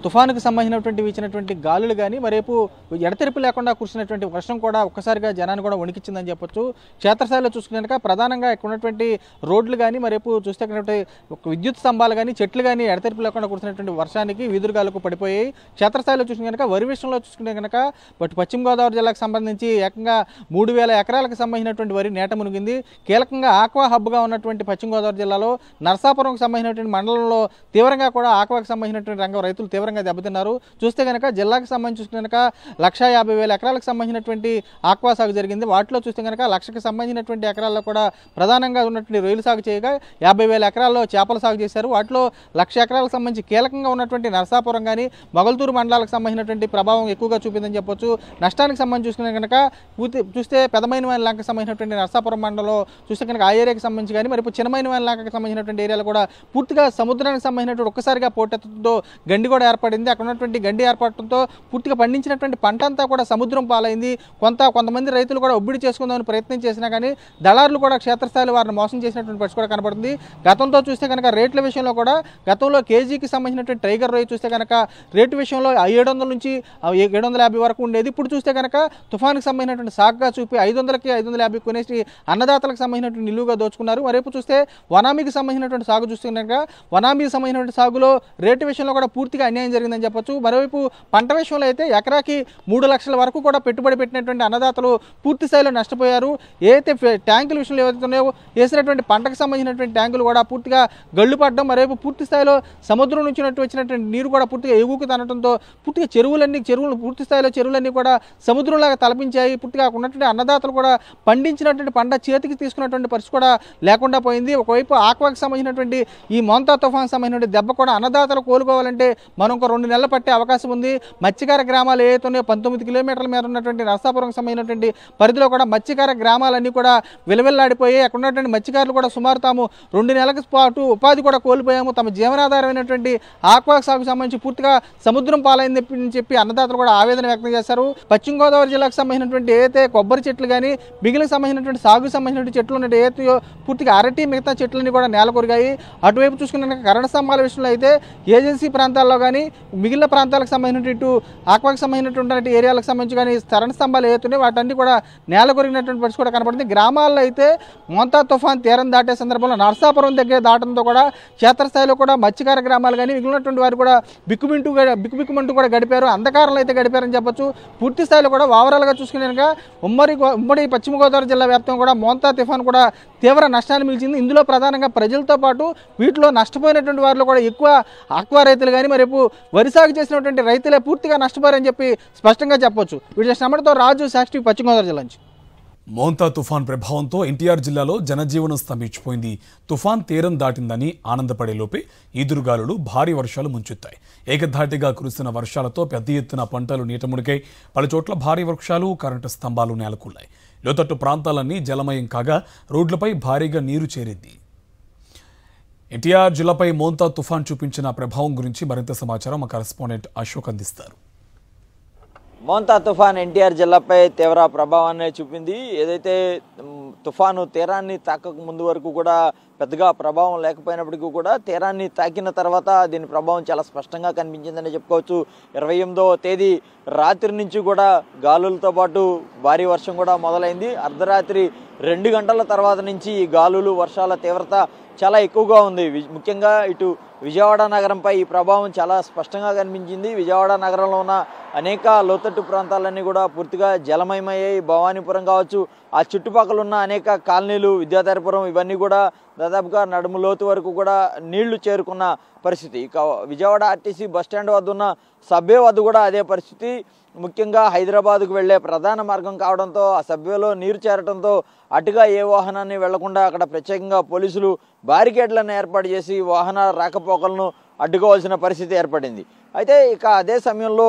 తుఫానుకు సంబంధించినటువంటి వీచినటువంటి గాలులు కానీ మరేపు ఎడతెరిపి లేకుండా కురిసినటువంటి వర్షం కూడా ఒక్కసారిగా జనాన్ని కూడా వణికిచ్చిందని చెప్పొచ్చు. క్షేత్రస్థాయిలో చూసుకున్నాక ప్రధానంగా ఇక్కడ ఉన్నటువంటి రోడ్లు కానీ మరేపు చూస్తే విద్యుత్ స్తంభాలు కానీ చెట్లు కానీ ఎడతెరిపి లేకుండా కురిసినటువంటి వర్షానికి వీధురుగాలకు పడిపోయాయి. క్షేత్రస్థాయిలో చూసుకునే కనుక వరి విషయంలో చూసుకుంటే కనుక పశ్చిమ గోదావరి జిల్లాకు సంబంధించి ఏకంగా 3000 ఎకరాలకు సంబంధించినటువంటి వరి నేట మునిగింది. కీలకంగా ఆక్వా హబ్గా ఉన్నటువంటి పశ్చిమ గోదావరి జిల్లాలో నరసాపురంకు సంబంధించినటువంటి మండలంలో తీవ్రంగా కూడా ఆక్వాకు సంబంధించినటువంటి రంగం రైతులు తీవ్రంగా తీవ్రంగా దెబ్బతిన్నారు. చూస్తే కనుక జిల్లాకు సంబంధించి చూస్తే కనుక 1,50,000 ఎకరాలకు సంబంధించినటువంటి ఆక్వా సాగు జరిగింది. వాటిలో చూస్తే కనుక 1,00,000కి సంబంధించినటువంటి ఎకరాల్లో కూడా ప్రధానంగా ఉన్నటువంటి రొయ్యలు సాగు చేయగా 50,000 ఎకరాల్లో చేపల సాగు చేశారు. వాటిలో 1,00,000 ఎకరాలకు సంబంధించి కీలకంగా ఉన్నటువంటి నరసాపురం కానీ మొగల్తూరు మండలాలకు సంబంధించినటువంటి ప్రభావం ఎక్కువగా చూపిందని చెప్పొచ్చు. నష్టానికి సంబంధించి చూసుకునే కనుక చూస్తే పెదమైన లంకకు సంబంధించినటువంటి నరసాపురం మండలంలో చూస్తే కనుక ఆ ఏరియాకి సంబంధించి కానీ మరి చిన్నమైన లంకకు సంబంధించినటువంటి ఏరియాలో కూడా పూర్తిగా సముద్రానికి సంబంధించినటువంటి ఒక్కసారిగా పోటెత్తుతో గండి కూడా ఏర్పడింది. అక్కడ ఉన్నటువంటి గండి ఏర్పడటంతో పూర్తిగా పండించినటువంటి పంట అంతా కూడా సముద్రం పాలైంది. కొంతమంది రైతులు కూడా ఒబ్బిడి చేసుకుందామని ప్రయత్నం చేసినా కానీ దళారులు కూడా క్షేత్రస్థాయిలో వారిని మోసం చేసినటువంటి పరిస్థితి కూడా కనబడుతుంది. గతంతో చూస్తే కనుక రేట్ల విషయంలో కూడా గతంలో కేజీకి సంబంధించినటువంటి టైగర్ రొయ్య చూస్తే కనుక రేటు విషయంలో 700 నుంచి 750 వరకు ఉండేది. ఇప్పుడు చూస్తే కనుక తుఫానుకు సంబంధించినటువంటి సాగుగా చూపి 500కి 550 కొనేసి అన్నదాతలకు సంబంధించినటువంటి నిలువుగా దోచుకున్నారు. మరేపు చూస్తే వనామీకి సంబంధించినటువంటి సాగు చూస్తే కనుక వనామీకి సంబంధించినటువంటి సాగులో రేటు విషయంలో కూడా పూర్తిగా అన్యాయం జరిగిందని చెప్పొచ్చు. మరోవైపు పంట విషయంలో అయితే ఎకరాకి 3 లక్షల వరకు కూడా పెట్టుబడి పెట్టినటువంటి అన్నదాతలు పూర్తి స్థాయిలో నష్టపోయారు. ఏదైతే ట్యాంకుల విషయంలో ఏవైతున్నాయో వేసినటువంటి పంటకు సంబంధించినటువంటి ట్యాంకులు కూడా పూర్తిగా గళ్ళు పడడం, మరోవైపు పూర్తి స్థాయిలో సముద్రం నుంచి వచ్చినటువంటి నీరు కూడా పూర్తిగా ఎగుకు తనడంతో పూర్తిగా చెరువులు పూర్తి స్థాయిలో చెరువులన్నీ కూడా సముద్రంలాగా తలపించాయి. పూర్తిగా ఉన్నటువంటి అన్నదాతలు కూడా పండించినటువంటి పంట చేతికి తీసుకున్నటువంటి పరిస్థితి కూడా లేకుండా పోయింది. ఒకవైపు ఆక్వాకి సంబంధించినటువంటి ఈ మోంతా తుఫాన్ సంబంధించిన దెబ్బ కూడా అన్నదాతలు కోలుకోవాలంటే మనం ఒక 2 నెలలు పట్టే అవకాశం ఉంది. మత్స్యకార గ్రామాలు ఏవైతున్నాయో 19 కిలోమీటర్ల మేర ఉన్నటువంటి నరసాపురం సంబంధించినటువంటి పరిధిలో కూడా మత్స్యకార గ్రామాలన్నీ కూడా విలవిల్లాడిపోయి అక్కడ ఉన్నటువంటి మత్స్యకారులు కూడా సుమారు తాము 2 నెలల పాటు ఉపాధి కూడా కోల్పోయాము. తమ జీవనాధారమైనటువంటి ఆక్వా సాగు సంబంధించి పూర్తిగా సముద్రం పాలైందని చెప్పి అన్నదాతలు కూడా ఆవేదన వ్యక్తం చేశారు. పశ్చిమ గోదావరి జిల్లాకు సంబంధించినటువంటి ఏదైతే కొబ్బరి చెట్లు కానీ మిగిలిన సంబంధించినటువంటి సాగు సంబంధించినటువంటి చెట్లు ఉన్నట్టు ఏదైతే పూర్తిగా అరటి మిగతా చెట్లన్నీ కూడా నేల కొరిగాయి. అటువైపు చూసుకున్న కరెంట్ స్తంభాల విషయంలో అయితే ఏజెన్సీ ప్రాంతాల్లో కానీ మిగిలిన ప్రాంతాలకు సంబంధించిన ఇటు ఆక్వాకి సంబంధించినటువంటి ఏరియాలకు సంబంధించి కానీ కరెంట్ స్తంభాలు ఏవైతున్నాయి వాటన్ని కూడా నేల కొరిగినటువంటి పరిస్థితి కూడా కనపడుతుంది. గ్రామాల్లో అయితే మోంతా తుఫాన్ తీరం దాటే సందర్భంలో నరసాపురం దగ్గర దాటంతో కూడా క్షేత్రస్థాయిలో కూడా మత్స్యకార గ్రామాలు కానీ మిగిలినటువంటి వారు కూడా బిక్కుబిక్కుమంటూ కూడా గడిపారు. అంధకారంలో అయితే గడిపారని చెప్పొచ్చు. పూర్తి స్థాయిలో కూడా ఓవరాల్గా చూసుకునేక ఉమ్మడి పశ్చిమ గోదావరి జిల్లా వ్యాప్తంగా కూడా మోంతా తుఫాన్ కూడా తీవ్ర నష్టాన్ని మిగిల్చింది. ఇందులో ప్రధానంగా ప్రజలతో పాటు వీటిలో నష్టపోయినటువంటి వారిలో కూడా ఎక్కువ ఆక్వా రైతులు కానీ మరేపు వరి సాగు చేసినటువంటి రైతులే పూర్తిగా నష్టపోయారని చెప్పి స్పష్టంగా చెప్పొచ్చు. వీటి శ్రమతో రాజు సాక్షి పశ్చిమ గోదావరి జిల్లా నుంచి. మోంతా తుఫాన్ ప్రభావంతో ఎన్టీఆర్ జిల్లాలో జనజీవనం స్తంభించిపోయింది. తుఫాన్ తీరం దాటిందని ఆనందపడే లోపే ఈదురుగాలులు భారీ వర్షాలు ముంచెత్తాయి. ఏకధాటిగా కురిసిన వర్షాలతో పెద్ద ఎత్తున పంటలు నీటముడికాయి. పలుచోట్ల భారీ వృక్షాలు, కరెంటు స్తంభాలు నేలకూలాయి. లోతట్టు ప్రాంతాలన్నీ జలమయం కాగా రోడ్లపై భారీగా నీరు చేరింది. ఎన్టీఆర్ జిల్లాపై మోంతా తుఫాన్ చూపించిన ప్రభావం గురించి మరింత సమాచారం మా కరెస్పాండెంట్ అశోక్ అందిస్తారు. మోంతా తుఫాన్ ఎన్టీఆర్ జిల్లాపై తీవ్ర ప్రభావాన్ని చూపింది. ఏదైతే తుఫాను తీరాన్ని తాకక ముందు వరకు కూడా పెద్దగా ప్రభావం లేకపోయినప్పటికీ కూడా తీరాన్ని తాకిన తర్వాత దీని ప్రభావం చాలా స్పష్టంగా కనిపించిందని చెప్పుకోవచ్చు. 28వ తేదీ రాత్రి నుంచి కూడా గాలులతో పాటు భారీ వర్షం కూడా మొదలైంది. అర్ధరాత్రి 2 గంటల తర్వాత నుంచి ఈ గాలులు వర్షాల తీవ్రత చాలా ఎక్కువగా ఉంది. ముఖ్యంగా ఇటు విజయవాడ నగరంపై ఈ ప్రభావం చాలా స్పష్టంగా కనిపించింది. విజయవాడ నగరంలో ఉన్న అనేక లోతట్టు ప్రాంతాలన్నీ కూడా పూర్తిగా జలమయమయ్యాయి. భవానీపురం కావచ్చు, ఆ చుట్టుపక్కల ఉన్న అనేక కాలనీలు, విద్యాధరపురం ఇవన్నీ కూడా దాదాపుగా నడుము లోతు వరకు కూడా నీళ్లు చేరుకున్న పరిస్థితి. ఇక విజయవాడ ఆర్టీసీ బస్టాండ్ వద్ద ఉన్న సబ్వే వద్ద కూడా అదే పరిస్థితి. ముఖ్యంగా హైదరాబాద్కు వెళ్లే ప్రధాన మార్గం కావడంతో ఆ సబ్వేలో నీరు చేరడంతో అటుగా ఏ వాహనాన్ని వెళ్లకుండా అక్కడ ప్రత్యేకంగా పోలీసులు బారికేడ్లను ఏర్పాటు చేసి వాహనాల రాకపోకలను అడ్డుకోవాల్సిన పరిస్థితి ఏర్పడింది. అయితే ఇక అదే సమయంలో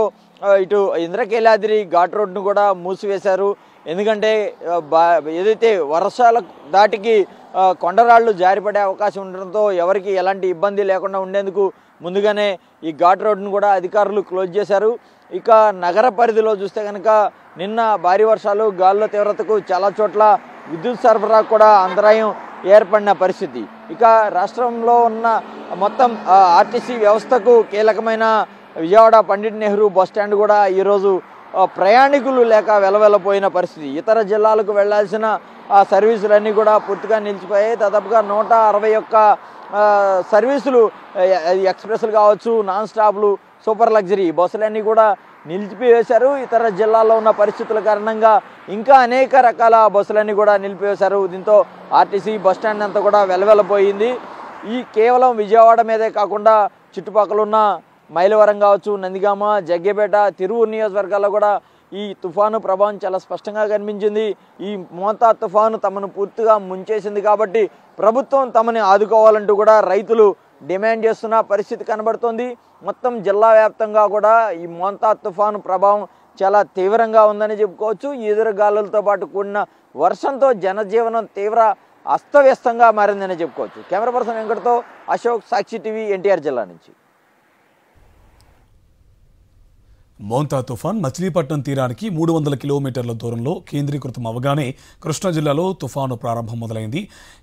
ఇటు ఇంద్రకీలాద్రి ఘాట్ రోడ్ను కూడా మూసివేశారు. ఎందుకంటే ఏదైతే వర్షాల దాటికి కొండరాళ్లు జారిపడే అవకాశం ఉండడంతో ఎవరికి ఎలాంటి ఇబ్బంది లేకుండా ఉండేందుకు ముందుగానే ఈ ఘాట్ రోడ్ను కూడా అధికారులు క్లోజ్ చేశారు. ఇక నగర పరిధిలో చూస్తే కనుక నిన్న భారీ వర్షాలు, గాలుల తీవ్రతకు చాలా చోట్ల విద్యుత్ సరఫరా కూడా అంతరాయం ఏర్పడిన పరిస్థితి. ఇక రాష్ట్రంలో ఉన్న మొత్తం ఆర్టీసీ వ్యవస్థకు కీలకమైన విజయవాడ పండిట్ నెహ్రూ బస్టాండ్ కూడా ఈరోజు ప్రయాణికులు లేక వెలవెలపోయిన పరిస్థితి. ఇతర జిల్లాలకు వెళ్లాల్సిన సర్వీసులన్నీ కూడా పూర్తిగా నిలిచిపోయాయి. దాదాపుగా 161 సర్వీసులు, ఎక్స్ప్రెస్లు కావచ్చు, నాన్ స్టాప్లు, సూపర్ లగ్జరీ బస్సులన్నీ కూడా నిలిపివేశారు. ఇతర జిల్లాల్లో ఉన్న పరిస్థితుల కారణంగా ఇంకా అనేక రకాల బస్సులన్నీ కూడా నిలిపివేశారు. దీంతో ఆర్టీసీ బస్టాండ్ అంతా కూడా వెలవెలపోయింది. ఈ కేవలం విజయవాడ మీదే కాకుండా చుట్టుపక్కల ఉన్న మైలవరం కావచ్చు, నందిగామ, జగ్గేపేట, తిరువూరు నియోజకవర్గాల్లో కూడా ఈ తుఫాను ప్రభావం చాలా స్పష్టంగా కనిపించింది. ఈ మోంతా తుఫాను తమను పూర్తిగా ముంచేసింది కాబట్టి ప్రభుత్వం తమని ఆదుకోవాలంటూ కూడా రైతులు డిమాండ్ చేస్తున్న పరిస్థితి కనబడుతోంది. మొత్తం జిల్లా వ్యాప్తంగా కూడా ఈ మోంతా తుఫాను ప్రభావం చాలా తీవ్రంగా ఉందని చెప్పుకోవచ్చు. ఈదురుగాలులతో పాటు కూడిన వర్షంతో జనజీవనం తీవ్ర అస్తవ్యస్తంగా మారిందని చెప్పుకోవచ్చు. కెమెరా పర్సన్ వెంకటతో అశోక్, సాక్షి టీవీ, ఎన్టీఆర్ జిల్లా నుంచి. మోంతా తుఫాన్ మచిలీపట్నం తీరానికి 300 కిలోమీటర్ల దూరంలో కేంద్రీకృతం అవగానే కృష్ణా జిల్లాలో తుఫాను ప్రారంభం మొదలైంది.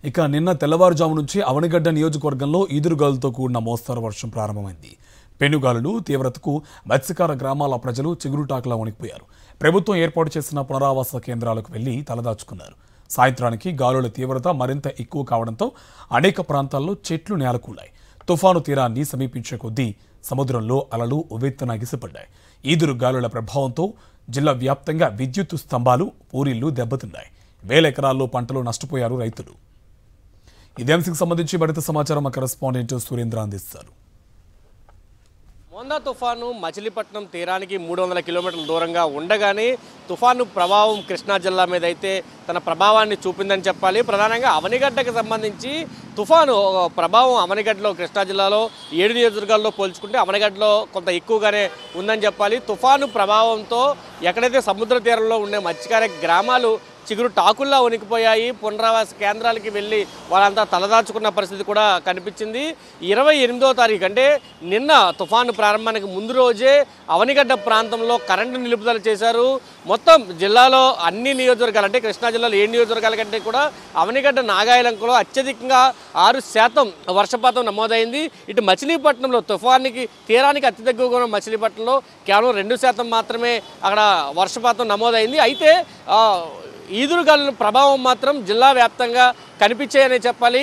ఇక నిన్న తెల్లవారుజాము నుంచి అవనిగడ్డ నియోజకవర్గంలో ఈదురుగాలులతో కూడిన మోస్తరు వర్షం ప్రారంభమైంది. పెనుగాలులు తీవ్రతకు మత్స్యకార గ్రామాల ప్రజలు చిగురుటాకులా వణికిపోయారు. ప్రభుత్వం ఏర్పాటు చేసిన పునరావాస కేంద్రాలకు వెళ్లి తలదాచుకున్నారు. సాయంత్రానికి గాలుల తీవ్రత మరింత ఎక్కువ కావడంతో అనేక ప్రాంతాల్లో చెట్లు నేలకూలాయి. తుఫాను తీరాన్ని సమీపించే కొద్దీ సముద్రంలో అలలు ఉవ్వెత్తున ఎగిసిపడ్డాయి. ఈదురు గాలుల ప్రభావంతో జిల్లా వ్యాప్తంగా విద్యుత్ స్తంభాలు, పూరిళ్లు దెబ్బతిన్నాయి. వేల ఎకరాల్లో పంటలు నష్టపోయారు రైతులు. ఇదే అంశంకి సంబంధించి మరింత సమాచారం మా కరెస్పాండెంట్ సురేంద్ర అందిస్తారు. మోంతా తుఫాను మచిలీపట్నం తీరానికి 300 కిలోమీటర్ల దూరంగా ఉండగానే తుఫాను ప్రభావం కృష్ణా జిల్లా మీద అయితే తన ప్రభావాన్ని చూపిందని చెప్పాలి. ప్రధానంగా అవనిగడ్డకు సంబంధించి తుఫాను ప్రభావం అవనిగడ్డలో కృష్ణా జిల్లాలో 7 నియోజకవర్గాల్లో పోల్చుకుంటే అవనిగడ్డలో కొంత ఎక్కువగానే ఉందని చెప్పాలి. తుఫాను ప్రభావంతో ఎక్కడైతే సముద్ర తీరంలో ఉండే మత్స్యకార గ్రామాలు చిగురు టాకుల్లా వణికిపోయాయి. పునరావాస కేంద్రాలకి వెళ్ళి వాళ్ళంతా తలదాచుకున్న పరిస్థితి కూడా కనిపించింది. 28వ తారీఖు అంటే నిన్న తుఫాను ప్రారంభానికి ముందు రోజే అవనిగడ్డ ప్రాంతంలో కరెంటు నిలుపుదల చేశారు. మొత్తం జిల్లాలో అన్ని నియోజకవర్గాలు అంటే కృష్ణా జిల్లాలో 7 నియోజకవర్గాల కంటే కూడా అవనిగడ్డ నాగాయలంకలో అత్యధికంగా 6% వర్షపాతం నమోదైంది. ఇటు మచిలీపట్నంలో తుఫానికి తీరానికి అతి తక్కువగా ఉన్న మచిలీపట్నంలో కేవలం 2% మాత్రమే అక్కడ వర్షపాతం నమోదైంది. అయితే ఈదురుగాలుల ప్రభావం మాత్రం జిల్లా వ్యాప్తంగా కనిపించాయని చెప్పాలి.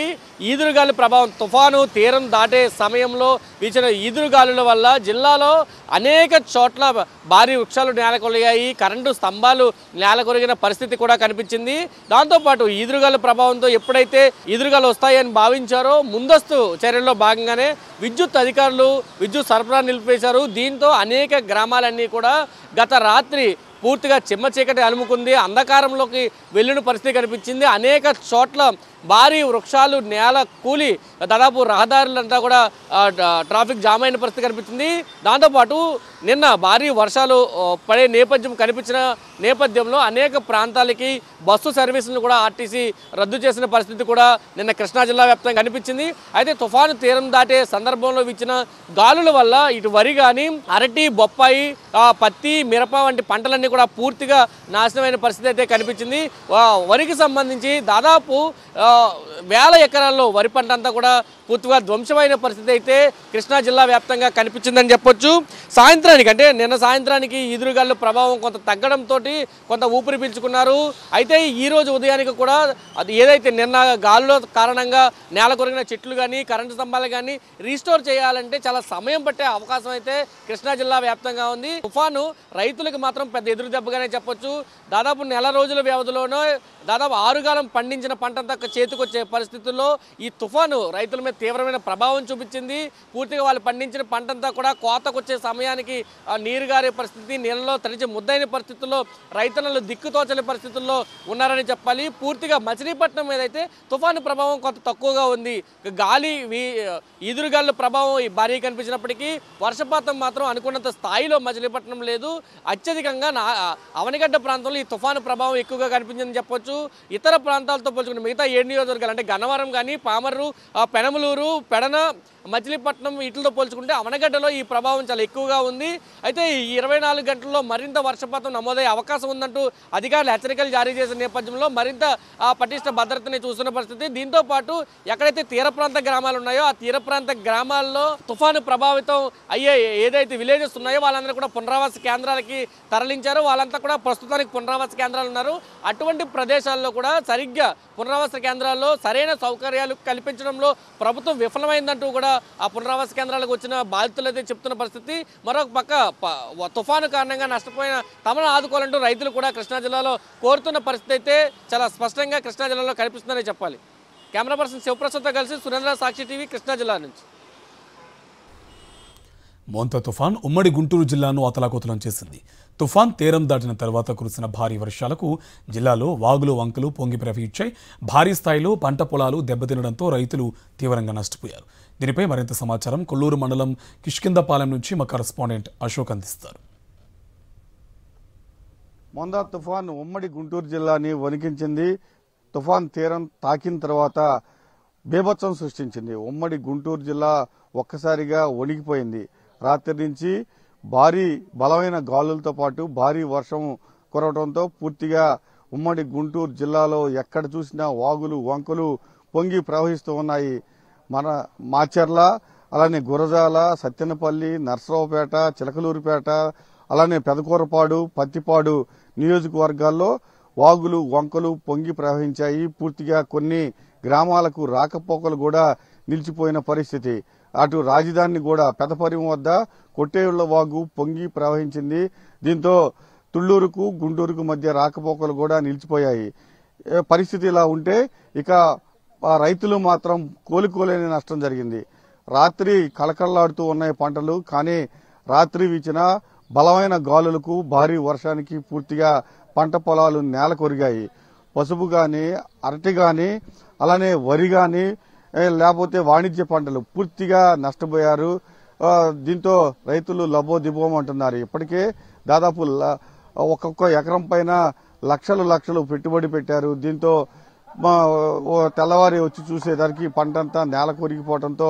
ఈదురుగాలి ప్రభావం తుఫాను తీరం దాటే సమయంలో వీచిన ఈదురుగాలుల వల్ల జిల్లాలో అనేక చోట్ల భారీ వృక్షాలు నేలకొరిగాయి. కరెంటు స్తంభాలు నేలకొరిగిన పరిస్థితి కూడా కనిపించింది. దాంతోపాటు ఈదురుగాలి ప్రభావంతో ఎప్పుడైతే ఈదురుగాలు వస్తాయని భావించారో ముందస్తు చర్యల్లో భాగంగానే విద్యుత్ అధికారులు విద్యుత్ సరఫరా నిలిపేశారు. దీంతో అనేక గ్రామాలన్నీ కూడా గత రాత్రి పూర్తిగా చిమ్మ చీకటి అలుముకుంది. అంధకారంలోకి వెళ్ళిన పరిస్థితి కనిపించింది. అనేక చోట్ల భారీ వృక్షాలు నేల కూలి దాదాపు రహదారులంతా కూడా ట్రాఫిక్ జామ్ అయిన పరిస్థితి కనిపించింది. దాంతోపాటు నిన్న భారీ వర్షాలు పడే నేపథ్యం కనిపించిన నేపథ్యంలో అనేక ప్రాంతాలకి బస్సు సర్వీసులను కూడా ఆర్టీసీ రద్దు చేసిన పరిస్థితి కూడా నిన్న కృష్ణా జిల్లా వ్యాప్తంగా కనిపించింది. అయితే తుఫాను తీరం దాటే సందర్భంలో వీచిన గాలుల వల్ల ఇటు వరి కానీ అరటి, బొప్పాయి, పత్తి, మిరప వంటి పంటలన్నీ కూడా పూర్తిగా నాశనమైన పరిస్థితి అయితే కనిపించింది. వరికి సంబంధించి దాదాపు వేల ఎకరాల్లో వరి పంట అంతా కూడా పూర్తిగా ధ్వంసమైన పరిస్థితి అయితే కృష్ణా జిల్లా వ్యాప్తంగా కనిపించిందని చెప్పొచ్చు. సాయంత్రానికి అంటే నిన్న సాయంత్రానికి ఈదురుగాలుల ప్రభావం కొంత తగ్గడంతో కొంత ఊపిరి పీల్చుకున్నారు. అయితే ఈ రోజు ఉదయానికి కూడా అది ఏదైతే నిన్న గాలుల కారణంగా నేల కొరిగిన చెట్లు కానీ కరెంటు స్తంభాలు కానీ రీస్టోర్ చేయాలంటే చాలా సమయం పట్టే అవకాశం అయితే కృష్ణా జిల్లా వ్యాప్తంగా ఉంది. తుఫాను రైతులకు మాత్రం పెద్ద ఎదురు దెబ్బగానే చెప్పొచ్చు. దాదాపు నెల రోజుల వ్యవధిలోనో దాదాపు 6 కాలం పండించిన పంటంతా చేతికొచ్చే పరిస్థితుల్లో ఈ తుఫాను రైతుల మీద తీవ్రమైన ప్రభావం చూపించింది. పూర్తిగా వాళ్ళు పండించిన పంటంతా కూడా కోతకొచ్చే సమయానికి నీరు గారే పరిస్థితి, నీళ్ళలో తడిచి ముద్దైన పరిస్థితుల్లో రైతులను దిక్కుతోచని పరిస్థితుల్లో ఉన్నారని చెప్పాలి. పూర్తిగా మచిలీపట్నం మీద అయితే తుఫాను ప్రభావం కొంత తక్కువగా ఉంది. గాలి ఈదురుగాలుల ప్రభావం భారీ కనిపించినప్పటికీ వర్షపాతం మాత్రం అనుకున్నంత స్థాయిలో మచిలీపట్నం లేదు. అత్యధికంగా అవనిగడ్డ ప్రాంతంలో ఈ తుఫాను ప్రభావం ఎక్కువగా కనిపించిందని చెప్పొచ్చు. ఇతర ప్రాంతాలతో పోల్చుకుంటే మిగతా 7 నియోజకవర్గాలు అంటే గన్నవరం కానీ, పామర్రు, పెనమలూరు, పెడన, మచిలీపట్నం వీటితో పోల్చుకుంటే అవనగడ్డలో ఈ ప్రభావం చాలా ఎక్కువగా ఉంది. అయితే ఈ 24 గంటల్లో మరింత వర్షపాతం నమోదయ్యే అవకాశం ఉందంటూ అధికారులు హెచ్చరికలు జారీ చేసిన నేపథ్యంలో మరింత పటిష్ట భద్రతని చూస్తున్న పరిస్థితి. దీంతో పాటు ఎక్కడైతే తీర ప్రాంత గ్రామాలు ఉన్నాయో ఆ తీర ప్రాంత గ్రామాల్లో తుఫాను ప్రభావితం అయ్యే ఏదైతే విలేజెస్ ఉన్నాయో వాళ్ళందరూ కూడా పునరావాస కేంద్రాలకి తరలించారు. వాళ్ళంతా కూడా ప్రస్తుతానికి పునరావాస కేంద్రాలు ఉన్నారు. అటువంటి ప్రదేశాల్లో కూడా సరిగ్గా పునరావాస కేంద్రాల్లో సరైన సౌకర్యాలు కల్పించడంలో ప్రభుత్వం విఫలమైందంటూ కూడా ఆ పునరావాస కేంద్రాలకు వచ్చిన బాధితులు అయితే చెప్తున్న పరిస్థితి. మరొక పక్క తుఫాను కారణంగా నష్టపోయిన తమను ఆదుకోవాలంటూ రైతులు కూడా కృష్ణా జిల్లాలో కోరుతున్న పరిస్థితి అయితే చాలా స్పష్టంగా కృష్ణా జిల్లాలో కనిపిస్తుందని చెప్పాలి. కెమెరా పర్సన్ శివప్రసాద్తో కలిసి సురేంద్ర, సాక్షి టీవీ, కృష్ణా జిల్లా నుంచి. మోంతా తుఫాన్ ఉమ్మడి గుంటూరు జిల్లాను అతలాకుతలం చేసింది. తుఫాన్ తీరం దాటిన తర్వాత కురిసిన భారీ వర్షాలకు జిల్లాలో వాగులు వంకలు పొంగి ప్రవహించాయి. భారీ స్థాయిలో పంట పొలాలు దెబ్బతినడంతో రైతులు తీవ్రంగా నష్టపోయారు. దీనిపై మరింత సమాచారం కొల్లూరు మండలం కిష్కిందపాలెం నుంచి మా కరెస్పాండెంట్ అశోక్ అందిస్తారు. మోంతా తుఫాన్ ఉమ్మడి గుంటూరు జిల్లాని వణికించింది. తుఫాన్ తీరం తాకిన తర్వాత బీభత్సం సృష్టించింది. ఉమ్మడి గుంటూరు జిల్లా ఒక్కసారిగా వణికిపోయింది. రాత్రి నుంచి భారీ బలమైన గాలులతో పాటు భారీ వర్షం కురవడంతో పూర్తిగా ఉమ్మడి గుంటూరు జిల్లాలో ఎక్కడ చూసినా వాగులు వంకలు పొంగి ప్రవహిస్తూ ఉన్నాయి. మన మాచర్ల, అలానే గురజాల, సత్తెనపల్లి, నర్సరావుపేట, చిలకలూరుపేట, అలానే పెదకూరపాడు, పత్తిపాడు నియోజకవర్గాల్లో వాగులు వంకలు పొంగి ప్రవహించాయి. పూర్తిగా కొన్ని గ్రామాలకు రాకపోకలు కూడా నిలిచిపోయిన పరిస్థితి. అటు రాజధాని కూడా పెదపరిం వద్ద కొట్టేళ్ల వాగు పొంగి ప్రవహించింది. దీంతో తుళ్లూరుకు గుంటూరుకు మధ్య రాకపోకలు కూడా నిలిచిపోయాయి. పరిస్థితి ఇలా ఉంటే ఇక రైతులు మాత్రం కోలుకోలేని నష్టం జరిగింది. రాత్రి కళకళలాడుతూ ఉన్నాయి పంటలు. కానీ రాత్రి వీచిన బలమైన గాలులకు భారీ వర్షానికి పూర్తిగా పంట పొలాలు నేల కొరిగాయి. పసుపు గాని, అరటి గాని, అలానే వరి గాని, లేకపోతే వాణిజ్య పంటలు పూర్తిగా నష్టపోయారు. దీంతో రైతులు లబోదిబోం అంటున్నారు. ఇప్పటికే దాదాపు ఒక్కొక్క ఎకరం పైన లక్షలు పెట్టుబడి పెట్టారు. దీంతో తెల్లవారి వచ్చి చూసేసరికి పంటంతా నేల కొరిగిపోవడంతో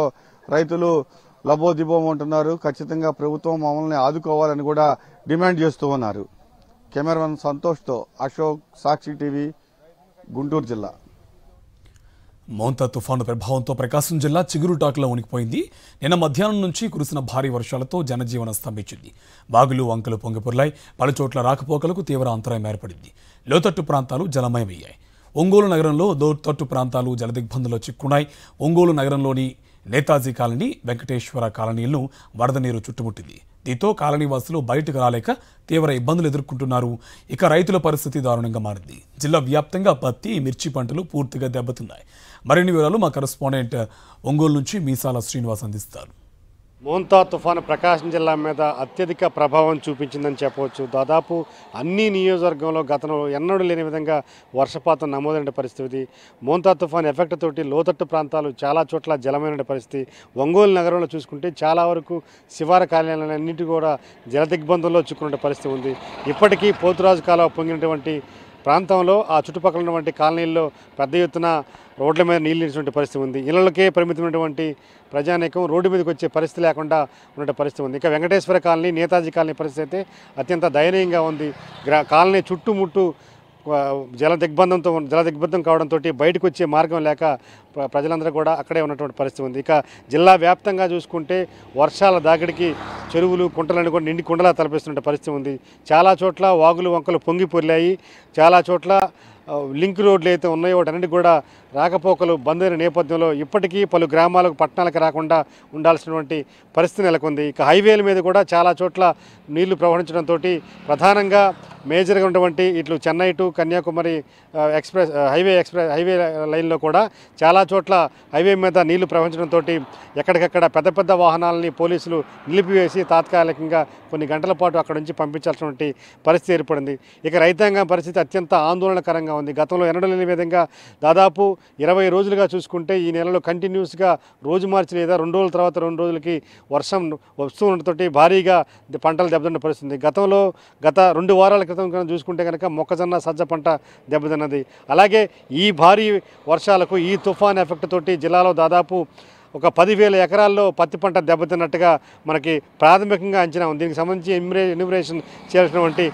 రైతులు లబోదిబోం అంటున్నారు. ఖచ్చితంగా ప్రభుత్వం మమ్మల్ని ఆదుకోవాలని కూడా డిమాండ్ చేస్తూ ఉన్నారు. కెమెరామన్ సంతోష్తో అశోక్, సాక్షి టీవీ, గుంటూరు జిల్లా. మోంతా తుఫాను ప్రభావంతో ప్రకాశం జిల్లా చిగురుటాకులో ఉనికిపోయింది. నిన్న మధ్యాహ్నం నుంచి కురిసిన భారీ వర్షాలతో జనజీవనం స్తంభించింది. వాగులు వంకలు పొంగిపొర్లాయి. పలుచోట్ల రాకపోకలకు తీవ్ర అంతరాయం ఏర్పడింది. లోతట్టు ప్రాంతాలు జలమయమయ్యాయి. ఒంగోలు నగరంలో లోతట్టు ప్రాంతాలు జలదిగ్బంధంలో చిక్కున్నాయి. ఒంగోలు నగరంలోని నేతాజీ కాలనీ, వెంకటేశ్వర కాలనీలను వరద నీరు చుట్టుముట్టింది. దీంతో కాలనీవాసులు బయటకు రాలేక తీవ్ర ఇబ్బందులు ఎదుర్కొంటున్నారు. ఇక రైతుల పరిస్థితి దారుణంగా మారింది. జిల్లా వ్యాప్తంగా పత్తి, మిర్చి పంటలు పూర్తిగా దెబ్బతిన్నాయి. మరిన్ని వివరాలు మా కరెస్పాండెంట్ ఒంగోలు నుంచి మీసాల శ్రీనివాస్ అందిస్తారు. మోంతా తుఫాను ప్రకాశం జిల్లా మీద అత్యధిక ప్రభావం చూపించిందని చెప్పవచ్చు. దాదాపు అన్ని నియోజకవర్గంలో గతంలో ఎన్నడూ లేని విధంగా వర్షపాతం నమోదైన పరిస్థితి. మోంతా తుఫాను ఎఫెక్ట్ తోటి లోతట్టు ప్రాంతాలు చాలా చోట్ల జలమైన పరిస్థితి. ఒంగోలు నగరంలో చూసుకుంటే చాలా వరకు శివార కాలనీలన్నింటి కూడా జల దిగ్బంధంలో చిక్కున్న పరిస్థితి ఉంది. ఇప్పటికీ పోతురాజు కాలువ పొంగినటువంటి ప్రాంతంలో ఆ చుట్టుపక్కల ఉన్నటువంటి కాలనీల్లో పెద్ద ఎత్తున రోడ్ల మీద నీళ్ళు నిలిచినటువంటి పరిస్థితి ఉంది. ఇళ్లకే పరిమితమైనటువంటి ప్రజానీకం రోడ్డు మీదకి వచ్చే పరిస్థితి లేకుండా ఉన్న పరిస్థితి ఉంది. ఇక వెంకటేశ్వర కాలనీ, నేతాజీ కాలనీ పరిస్థితి అయితే అత్యంత దయనీయంగా ఉంది. కాలనీ చుట్టుముట్టు జల దిగ్బంధం కావడంతో బయటకు వచ్చే మార్గం లేక ప్రజలందరూ కూడా అక్కడే ఉన్నటువంటి పరిస్థితి ఉంది. ఇక జిల్లా వ్యాప్తంగా చూసుకుంటే వర్షాల దాగిడికి చెరువులు, కుంటలను కూడా నిండి కుండలా తలపిస్తున్న పరిస్థితి ఉంది. చాలా చోట్ల వాగులు వంకలు పొంగి పొర్లాయి. చాలా చోట్ల లింక్ రోడ్లు అయితే ఉన్నాయో వాటన్నిటి కూడా రాకపోకలు బంద్ అయిన నేపథ్యంలో ఇప్పటికీ పలు గ్రామాలకు, పట్టణాలకు రాకుండా ఉండాల్సినటువంటి పరిస్థితి నెలకొంది. ఇక హైవేల మీద కూడా చాలా చోట్ల నీళ్లు ప్రవహించడంతో ప్రధానంగా మేజర్గా ఉన్నటువంటి ఇట్లు చెన్నై టు కన్యాకుమారి హైవే లైన్లో కూడా చాలా చోట్ల హైవే మీద నీళ్లు ప్రవహించడంతో ఎక్కడికక్కడ పెద్ద వాహనాలని పోలీసులు నిలిపివేసి తాత్కాలికంగా కొన్ని గంటల పాటు అక్కడ నుంచి పంపించాల్సినటువంటి పరిస్థితి ఏర్పడింది. ఇక రైతాంగం పరిస్థితి అత్యంత ఆందోళనకరంగా ఉంది. గతంలో ఎన్నడూ లేని విధంగా దాదాపు 20 రోజులుగా చూసుకుంటే ఈ నెలలో కంటిన్యూస్గా రోజు మార్చి లేదా 2 రోజుల తర్వాత 2 రోజులకి వర్షం వస్తూ ఉండటంతో భారీగా పంటలు దెబ్బతిన్న పరిస్థితి. గత 2 వారాల క్రితం చూసుకుంటే కనుక మొక్కజొన్న, సజ్జ పంట దెబ్బతిన్నది. అలాగే ఈ భారీ వర్షాలకు, ఈ తుఫాన్ ఎఫెక్ట్ తోటి జిల్లాలో దాదాపు ఒక 10,000 ఎకరాల్లో పత్తి పంట దెబ్బతిన్నట్టుగా మనకి ప్రాథమికంగా అంచనా ఉంది. దీనికి సంబంధించి ఎన్యూమరేషన్ చేయాల్సినటువంటి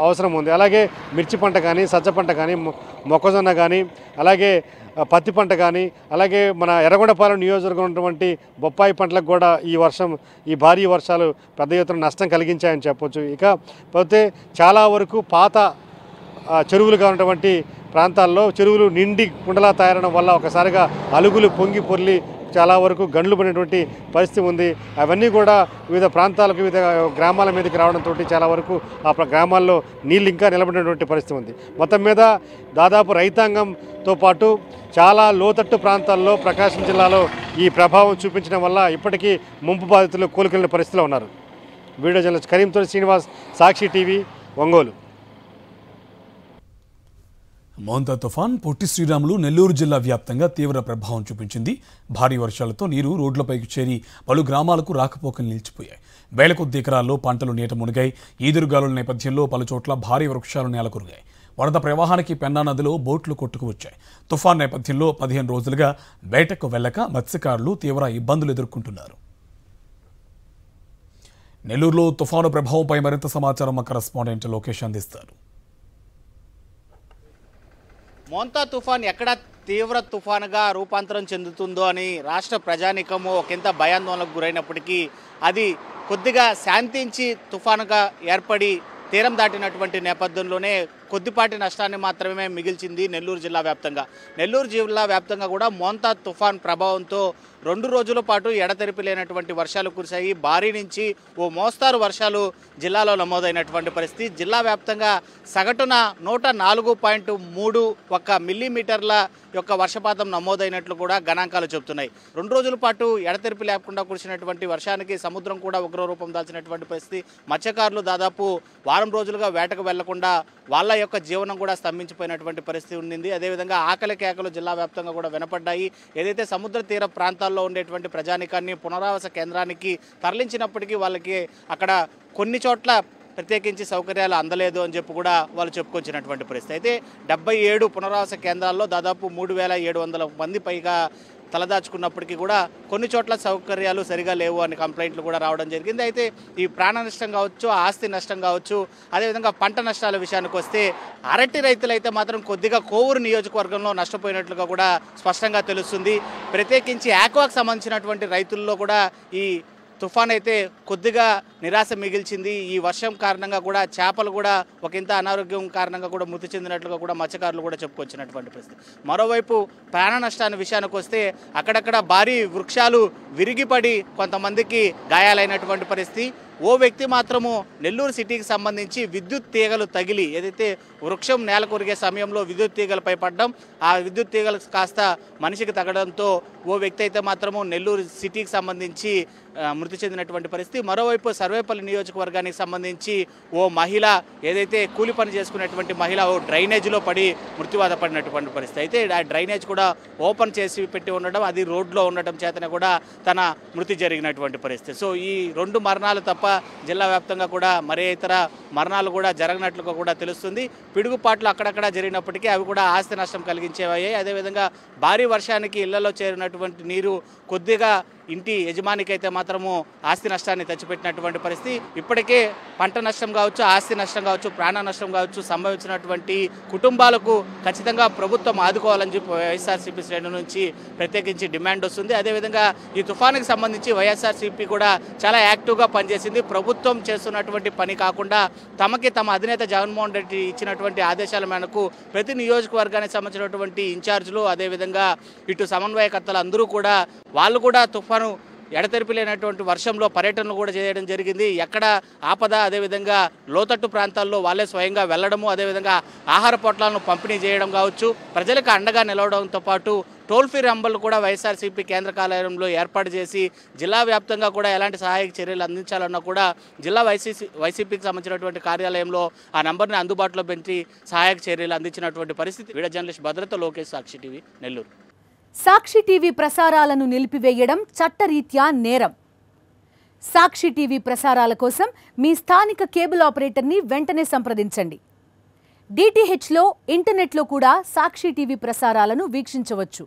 అవసరం ఉంది. అలాగే మిర్చి పంట కానీ, సజ్జ పంట కానీ, మొక్కజొన్న కానీ, అలాగే పత్తి పంట కానీ, అలాగే మన ఎర్రగొండపాలెం నియోజకవర్గం ఉన్నటువంటి బొప్పాయి పంటలకు కూడా ఈ భారీ వర్షాలు పెద్ద ఎత్తున నష్టం కలిగించాయని చెప్పొచ్చు. ఇక పోతే చాలా వరకు పాత చెరువులుగా ఉన్నటువంటి ప్రాంతాల్లో చెరువులు నిండి కుండలా తయారడం వల్ల ఒకసారిగా అలుగులు పొంగి పొర్లి చాలా వరకు గండ్లు పడినటువంటి పరిస్థితి ఉంది. అవన్నీ కూడా వివిధ ప్రాంతాలకు వివిధ గ్రామాల మీదకి రావడంతో చాలా వరకు ఆ గ్రామాల్లో నీళ్ళు ఇంకా నిలబడినటువంటి పరిస్థితి ఉంది. మొత్తం మీద దాదాపు రైతాంగంతో పాటు చాలా లోతట్టు ప్రాంతాల్లో ప్రకాశం జిల్లాలో ఈ ప్రభావం చూపించడం వల్ల ఇప్పటికీ ముంపు బాధితులు కోలుకునే పరిస్థితిలో ఉన్నారు. వీడియో జర్నలిస్ట్ కరీంతో శ్రీనివాస్, సాక్షి టీవీ, ఒంగోలు. మోంతా తుఫాన్ పొట్టి శ్రీరాములు నెల్లూరు జిల్లా వ్యాప్తంగా తీవ్ర ప్రభావం చూపించింది. భారీ వర్షాలతో నీరు రోడ్లపైకి చేరి పలు గ్రామాలకు రాకపోకలు నిలిచిపోయాయి. వేల కొద్ది ఎకరాల్లో పంటలు నీట మునిగాయి. ఈదురుగాలుల నేపథ్యంలో పలుచోట్ల భారీ వృక్షాలు నేలకొరిగాయి. వరద ప్రవాహానికి పెన్నా నదిలో బోట్లు కొట్టుకువచ్చాయి. తుఫాన్ నేపథ్యంలో 15 రోజులుగా వేటకు వెళ్లక మత్స్యకారులు తీవ్ర ఇబ్బందులు ఎదుర్కొంటున్నారు. నెల్లూరులో తుఫాను ప్రభావంపై మరింత సమాచారం మా కరెస్పాండెంట్ లోకేష్ అందిస్తారు. మోంతా తుఫాన్ ఎక్కడ తీవ్ర తుఫానుగా రూపాంతరం చెందుతుందో అని రాష్ట్ర ప్రజానీకము ఒకంత భయాందోళనకు గురైనప్పటికీ అది కొద్దిగా శాంతించి తుఫానుగా ఏర్పడి తీరం దాటినటువంటి నేపథ్యంలోనే కొద్దిపాటి నష్టాన్ని మాత్రమే మిగిల్చింది నెల్లూరు జిల్లా వ్యాప్తంగా. నెల్లూరు జిల్లా వ్యాప్తంగా కూడా మోంతా తుఫాన్ ప్రభావంతో 2 రోజుల పాటు ఎడతెరిపి లేనటువంటి వర్షాలు కురిశాయి. భారీ నుంచి ఓ మోస్తారు వర్షాలు జిల్లాలో నమోదైనటువంటి పరిస్థితి. జిల్లా వ్యాప్తంగా సగటున 104.31 మిల్లీమీటర్ల యొక్క వర్షపాతం నమోదైనట్లు కూడా గణాంకాలు చెబుతున్నాయి. 2 రోజుల పాటు ఎడతెరిపి లేకుండా కురిసినటువంటి వర్షానికి సముద్రం కూడా ఉగ్రరూపం దాల్చినటువంటి పరిస్థితి. మత్స్యకారులు దాదాపు వారం రోజులుగా వేటకు వెళ్లకుండా వాళ్ళ యొక్క జీవనం కూడా స్తంభించిపోయినటువంటి పరిస్థితి ఉండింది. అదేవిధంగా ఆకలి కేకలు జిల్లా వ్యాప్తంగా కూడా వినపడ్డాయి. ఏదైతే సముద్ర తీర ప్రాంతాల్లో ఉండేటువంటి ప్రజానికాన్ని పునరావాస కేంద్రానికి తరలించినప్పటికీ వాళ్ళకి అక్కడ కొన్ని చోట్ల ప్రత్యేకించి సౌకర్యాలు అందలేదు అని చెప్పి కూడా వాళ్ళు చెప్పుకొచ్చినటువంటి పరిస్థితి. అయితే 77 పునరావాస కేంద్రాల్లో దాదాపు 3700 మంది పైగా తలదాచుకున్నప్పటికీ కూడా కొన్ని చోట్ల సౌకర్యాలు సరిగా లేవు అని కంప్లైంట్లు కూడా రావడం జరిగింది. అయితే ఈ ప్రాణ నష్టం కావచ్చు, ఆస్తి నష్టం కావచ్చు, అదేవిధంగా పంట నష్టాల విషయానికి వస్తే అరటి రైతులైతే మాత్రం కొద్దిగా కోవూరు నియోజకవర్గంలో నష్టపోయినట్లుగా కూడా స్పష్టంగా తెలుస్తుంది. ప్రత్యేకించి ఆక్వాకు సంబంధించినటువంటి రైతుల్లో కూడా ఈ తుఫాన్ అయితే కొద్దిగా నిరాశ మిగిల్చింది. ఈ వర్షం కారణంగా కూడా చేపలు కూడా ఒకంత అనారోగ్యం కారణంగా కూడా మృతి చెందినట్లుగా కూడా మత్స్యకారులు కూడా చెప్పుకొచ్చినటువంటి పరిస్థితి. మరోవైపు ప్రాణ నష్టాన్ని విషయానికి వస్తే అక్కడక్కడ భారీ వృక్షాలు విరిగిపడి కొంతమందికి గాయాలైనటువంటి పరిస్థితి. ఓ వ్యక్తి మాత్రము నెల్లూరు సిటీకి సంబంధించి విద్యుత్ తీగలు తగిలి ఏదైతే వృక్షం నేల కొరిగే సమయంలో విద్యుత్ తీగలపై పడడం, ఆ విద్యుత్ తీగలు కాస్త మనిషికి తగడంతో ఓ వ్యక్తి అయితే మాత్రము నెల్లూరు సిటీకి సంబంధించి మృతి చెందినటువంటి పరిస్థితి. మరోవైపు సర్వేపల్లి నియోజకవర్గానికి సంబంధించి ఓ మహిళ ఏదైతే కూలి పని చేసుకునేటువంటి మహిళ ఓ డ్రైనేజీలో పడి మృత్యువాత పడినటువంటి పరిస్థితి. అయితే ఆ డ్రైనేజ్ కూడా ఓపెన్ చేసి పెట్టి ఉండడం, అది రోడ్లో ఉండటం చేతనే కూడా తన మృతి జరిగినటువంటి పరిస్థితి. సో ఈ 2 మరణాలు తప్ప జిల్లా వ్యాప్తంగా కూడా మరే ఇతర మరణాలు కూడా జరగనట్లుగా కూడా తెలుస్తుంది. పిడుగుపాట్లు అక్కడక్కడ జరిగినప్పటికీ అవి కూడా ఆస్తి నష్టం కలిగించేవయ్యాయి. అదేవిధంగా భారీ వర్షానికి ఇళ్లలో చేరినటువంటి నీరు కొద్దిగా ఇంటి యజమానికైతే మాత్రము ఆస్తి నష్టాన్ని తెచ్చిపెట్టినటువంటి పరిస్థితి. ఇప్పటికే పంట నష్టం కావచ్చు, ఆస్తి నష్టం కావచ్చు, ప్రాణ నష్టం కావచ్చు సంభవించినటువంటి కుటుంబాలకు ఖచ్చితంగా ప్రభుత్వం ఆదుకోవాలని చెప్పి వైఎస్ఆర్సీపీ శ్రేణుల నుంచి ప్రత్యేకించి డిమాండ్ వస్తుంది. అదేవిధంగా ఈ తుఫానుకి సంబంధించి వైఎస్ఆర్సీపీ కూడా చాలా యాక్టివ్గా పనిచేసింది. ప్రభుత్వం చేస్తున్నటువంటి పని కాకుండా తమ అధినేత జగన్మోహన్ రెడ్డి ఇచ్చినటువంటి ఆదేశాల మేరకు ప్రతి నియోజకవర్గానికి సంబంధించినటువంటి ఇన్ఛార్జీలు, అదేవిధంగా ఇటు సమన్వయకర్తలు అందరూ కూడా వాళ్ళు కూడా తుఫాను ఎడతెరిపి లేనటువంటి వర్షంలో పర్యటనలు కూడా చేయడం జరిగింది. ఎక్కడ ఆపద, అదేవిధంగా లోతట్టు ప్రాంతాల్లో వాళ్ళే స్వయంగా వెళ్లడము, అదేవిధంగా ఆహార పొట్లాలను పంపిణీ చేయడం కావచ్చు, ప్రజలకు అండగా నిలవడంతో పాటు టోల్ ఫ్రీ నంబర్లు కూడా వైఎస్ఆర్సీపీ కేంద్ర కార్యాలయంలో ఏర్పాటు చేసి జిల్లా వ్యాప్తంగా కూడా ఎలాంటి సహాయక చర్యలు అందించాలన్నా కూడా జిల్లా వైసీపీకి సంబంధించినటువంటి కార్యాలయంలో ఆ నంబర్ని అందుబాటులో పెంచి సహాయక చర్యలు అందించినటువంటి పరిస్థితి. వీడియో జర్నలిస్ట్ భద్రత లోకేష్, సాక్షి టీవీ, నెల్లూరు. సాక్షి టీవీ ప్రసారాలను నిలిపివేయడం చట్టరీత్యా నేరం. సాక్షి టీవీ ప్రసారాల కోసం మీ స్థానిక కేబుల్ ఆపరేటర్ని వెంటనే సంప్రదించండి. DTHలో ఇంటర్నెట్లో కూడా సాక్షి టీవీ ప్రసారాలను వీక్షించవచ్చు.